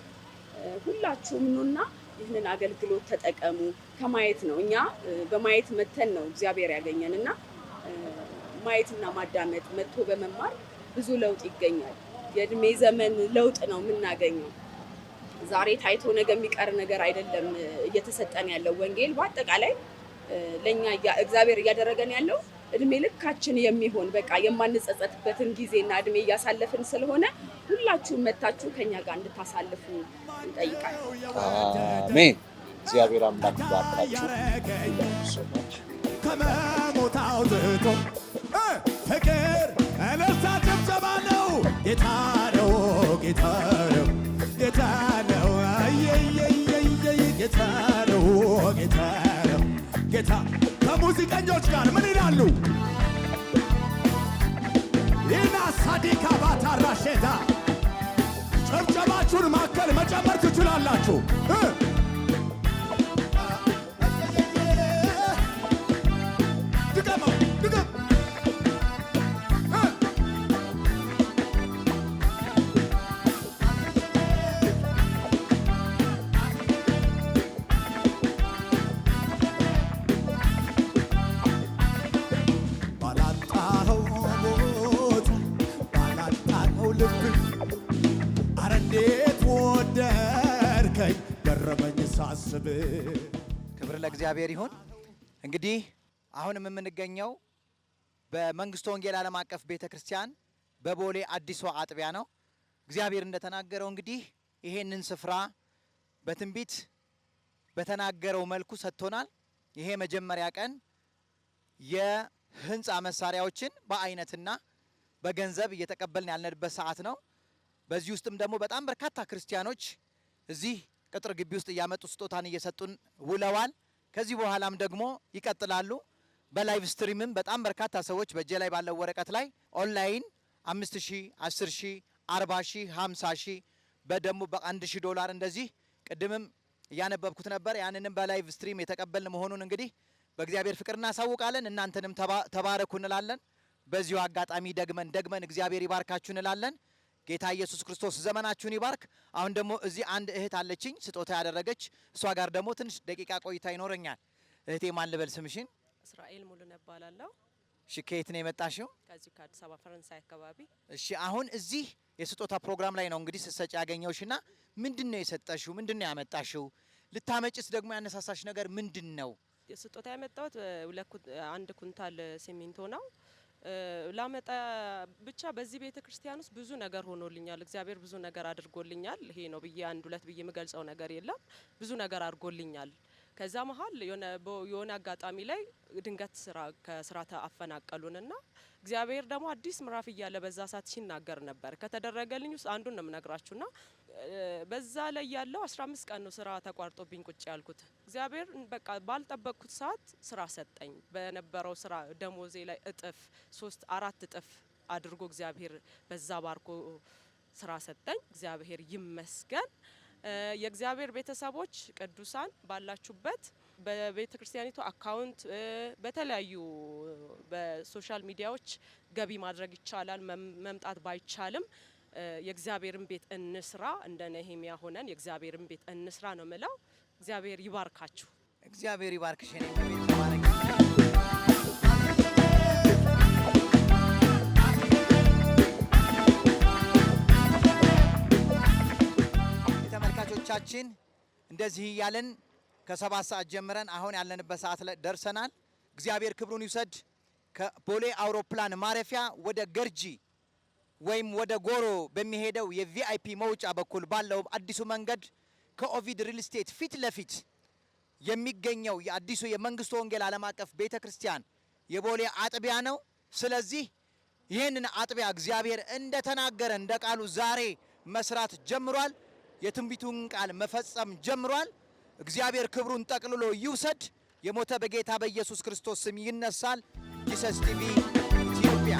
ሁላችሁም ኑና ይህንን አገልግሎት ተጠቀሙ። ከማየት ነው እኛ በማየት መተን ነው እግዚአብሔር ያገኘንና ማየትና ማዳመጥ መጥቶ በመማር ብዙ ለውጥ ይገኛል። የእድሜ ዘመን ለውጥ ነው የምናገኘው። ዛሬ ታይቶ ነገ የሚቀር ነገር አይደለም እየተሰጠን ያለው ወንጌል። በአጠቃላይ ለኛ እግዚአብሔር እያደረገን ያለው እድሜ ልካችን የሚሆን በቃ የማንጸጸትበትን ጊዜና እድሜ እያሳለፍን ስለሆነ ሁላችሁም መታችሁ ከኛ ጋር እንድታሳልፉ እንጠይቃለን። አሜን። እግዚአብሔር አምላክ ይባርካችሁ። ከመሞት አውጥቶ ፍቅር እልልታ ጭብጨባ ነው። ጌታ ነው ጌታ ነው ጌታ ነው ጌታ ነው ጌታ ነው ጌታ። ከሙዚቀኞች ጋር ምን ይላሉ? ኢና ሳዲካ ባታራሼታ ጭብጨባችሁን ማከል መጨመር ትችላላችሁ። ድገመው ድገም ክብር ለእግዚአብሔር ይሁን። እንግዲህ አሁንም የምንገኘው በመንግስቱ ወንጌል ዓለም አቀፍ ቤተክርስቲያን በቦሌ አዲሷ አጥቢያ ነው። እግዚአብሔር እንደተናገረው እንግዲህ ይሄንን ስፍራ በትንቢት በተናገረው መልኩ ሰጥቶናል። ይሄ መጀመሪያ ቀን የህንፃ መሳሪያዎችን በአይነትና በገንዘብ እየተቀበልን ያለንበት ሰዓት ነው። በዚህ ውስጥም ደግሞ በጣም በርካታ ክርስቲያኖች እዚህ ቅጥር ግቢ ውስጥ እያመጡ ስጦታን እየሰጡን ውለዋል። ከዚህ በኋላም ደግሞ ይቀጥላሉ። በላይቭ ስትሪምም በጣም በርካታ ሰዎች በእጄ ላይ ባለው ወረቀት ላይ ኦንላይን 5000፣ 10000፣ 40000፣ 50000 በደሞ $1000 እንደዚህ ቅድምም እያነበብኩት ነበር። ያንንም በላይቭ ስትሪም የተቀበልን መሆኑን እንግዲህ በእግዚአብሔር ፍቅር እናሳውቃለን። እናንተንም ተባረኩ እንላለን። በዚሁ አጋጣሚ ደግመን እግዚአብሔር ይባርካችሁ እንላለን። ጌታ ኢየሱስ ክርስቶስ ዘመናችሁን ይባርክ። አሁን ደግሞ እዚህ አንድ እህት አለችኝ ስጦታ ያደረገች። እሷ ጋር ደግሞ ትንሽ ደቂቃ ቆይታ ይኖረኛል። እህቴ ማን ልበል ስምሽን? እስራኤል ሙሉነህ እባላለሁ። እሺ፣ ከየት ነው የመጣሽው? ከዚሁ ከአዲስ አበባ ፈረንሳይ አካባቢ። እሺ፣ አሁን እዚህ የስጦታ ፕሮግራም ላይ ነው እንግዲህ ስትሰጪ ያገኘውሽና ምንድነው የሰጠሽው? ምንድነው ያመጣሽው? ልታመጭስ ደግሞ ያነሳሳሽ ነገር ምንድነው? ስጦታ ያመጣሁት 1 ኩንታል ሲሚንቶ ነው። ላመጣ ብቻ በዚህ ቤተ ክርስቲያን ውስጥ ብዙ ነገር ሆኖልኛል። እግዚአብሔር ብዙ ነገር አድርጎልኛል። ይሄ ነው ብዬ 1-2 ብዬ የምገልጸው ነገር የለም። ብዙ ነገር አድርጎልኛል። ከዛ መሀል የሆነ አጋጣሚ ላይ ድንገት ከስራ ተአፈናቀሉንና እግዚአብሔር ደግሞ አዲስ ምዕራፍ እያለ በዛ ሰዓት ሲናገር ነበር። ከተደረገልኝ ውስጥ አንዱን ነው የምነግራችሁና በዛ ላይ ያለው 15 ቀን ነው ስራ ተቋርጦብኝ ቁጭ ያልኩት። እግዚአብሔር በቃ ባልጠበቅኩት ሰዓት ስራ ሰጠኝ። በነበረው ስራ ደሞዜ ላይ እጥፍ 3-4 እጥፍ አድርጎ እግዚአብሔር በዛ ባርኮ ስራ ሰጠኝ። እግዚአብሔር ይመስገን። የእግዚአብሔር ቤተሰቦች ቅዱሳን ባላችሁበት በቤተ ክርስቲያኒቱ አካውንት በተለያዩ በሶሻል ሚዲያዎች ገቢ ማድረግ ይቻላል። መምጣት ባይቻልም የእግዚአብሔርን ቤት እንስራ፣ እንደ ነህምያ ሆነን የእግዚአብሔርን ቤት እንስራ ነው የምለው። እግዚአብሔር ይባርካችሁ። እግዚአብሔር ይባርክሽ። እኔ በቤት ተባረክ። ተመልካቾቻችን እንደዚህ እያለን ከ7 ሰዓት ጀምረን አሁን ያለንበት ሰዓት ላይ ደርሰናል። እግዚአብሔር ክብሩን ይውሰድ። ከቦሌ አውሮፕላን ማረፊያ ወደ ገርጂ ወይም ወደ ጎሮ በሚሄደው የቪአይፒ መውጫ በኩል ባለው አዲሱ መንገድ ከኦቪድ ሪል ስቴት ፊት ለፊት የሚገኘው የአዲሱ የመንግስቱ ወንጌል ዓለም አቀፍ ቤተክርስቲያን የቦሌ አጥቢያ ነው። ስለዚህ ይህንን አጥቢያ እግዚአብሔር እንደተናገረ እንደ ቃሉ ዛሬ መስራት ጀምሯል። የትንቢቱን ቃል መፈጸም ጀምሯል። እግዚአብሔር ክብሩን ጠቅልሎ ይውሰድ። የሞተ በጌታ በኢየሱስ ክርስቶስ ስም ይነሳል። ጂሰስ ቲቪ ኢትዮጵያ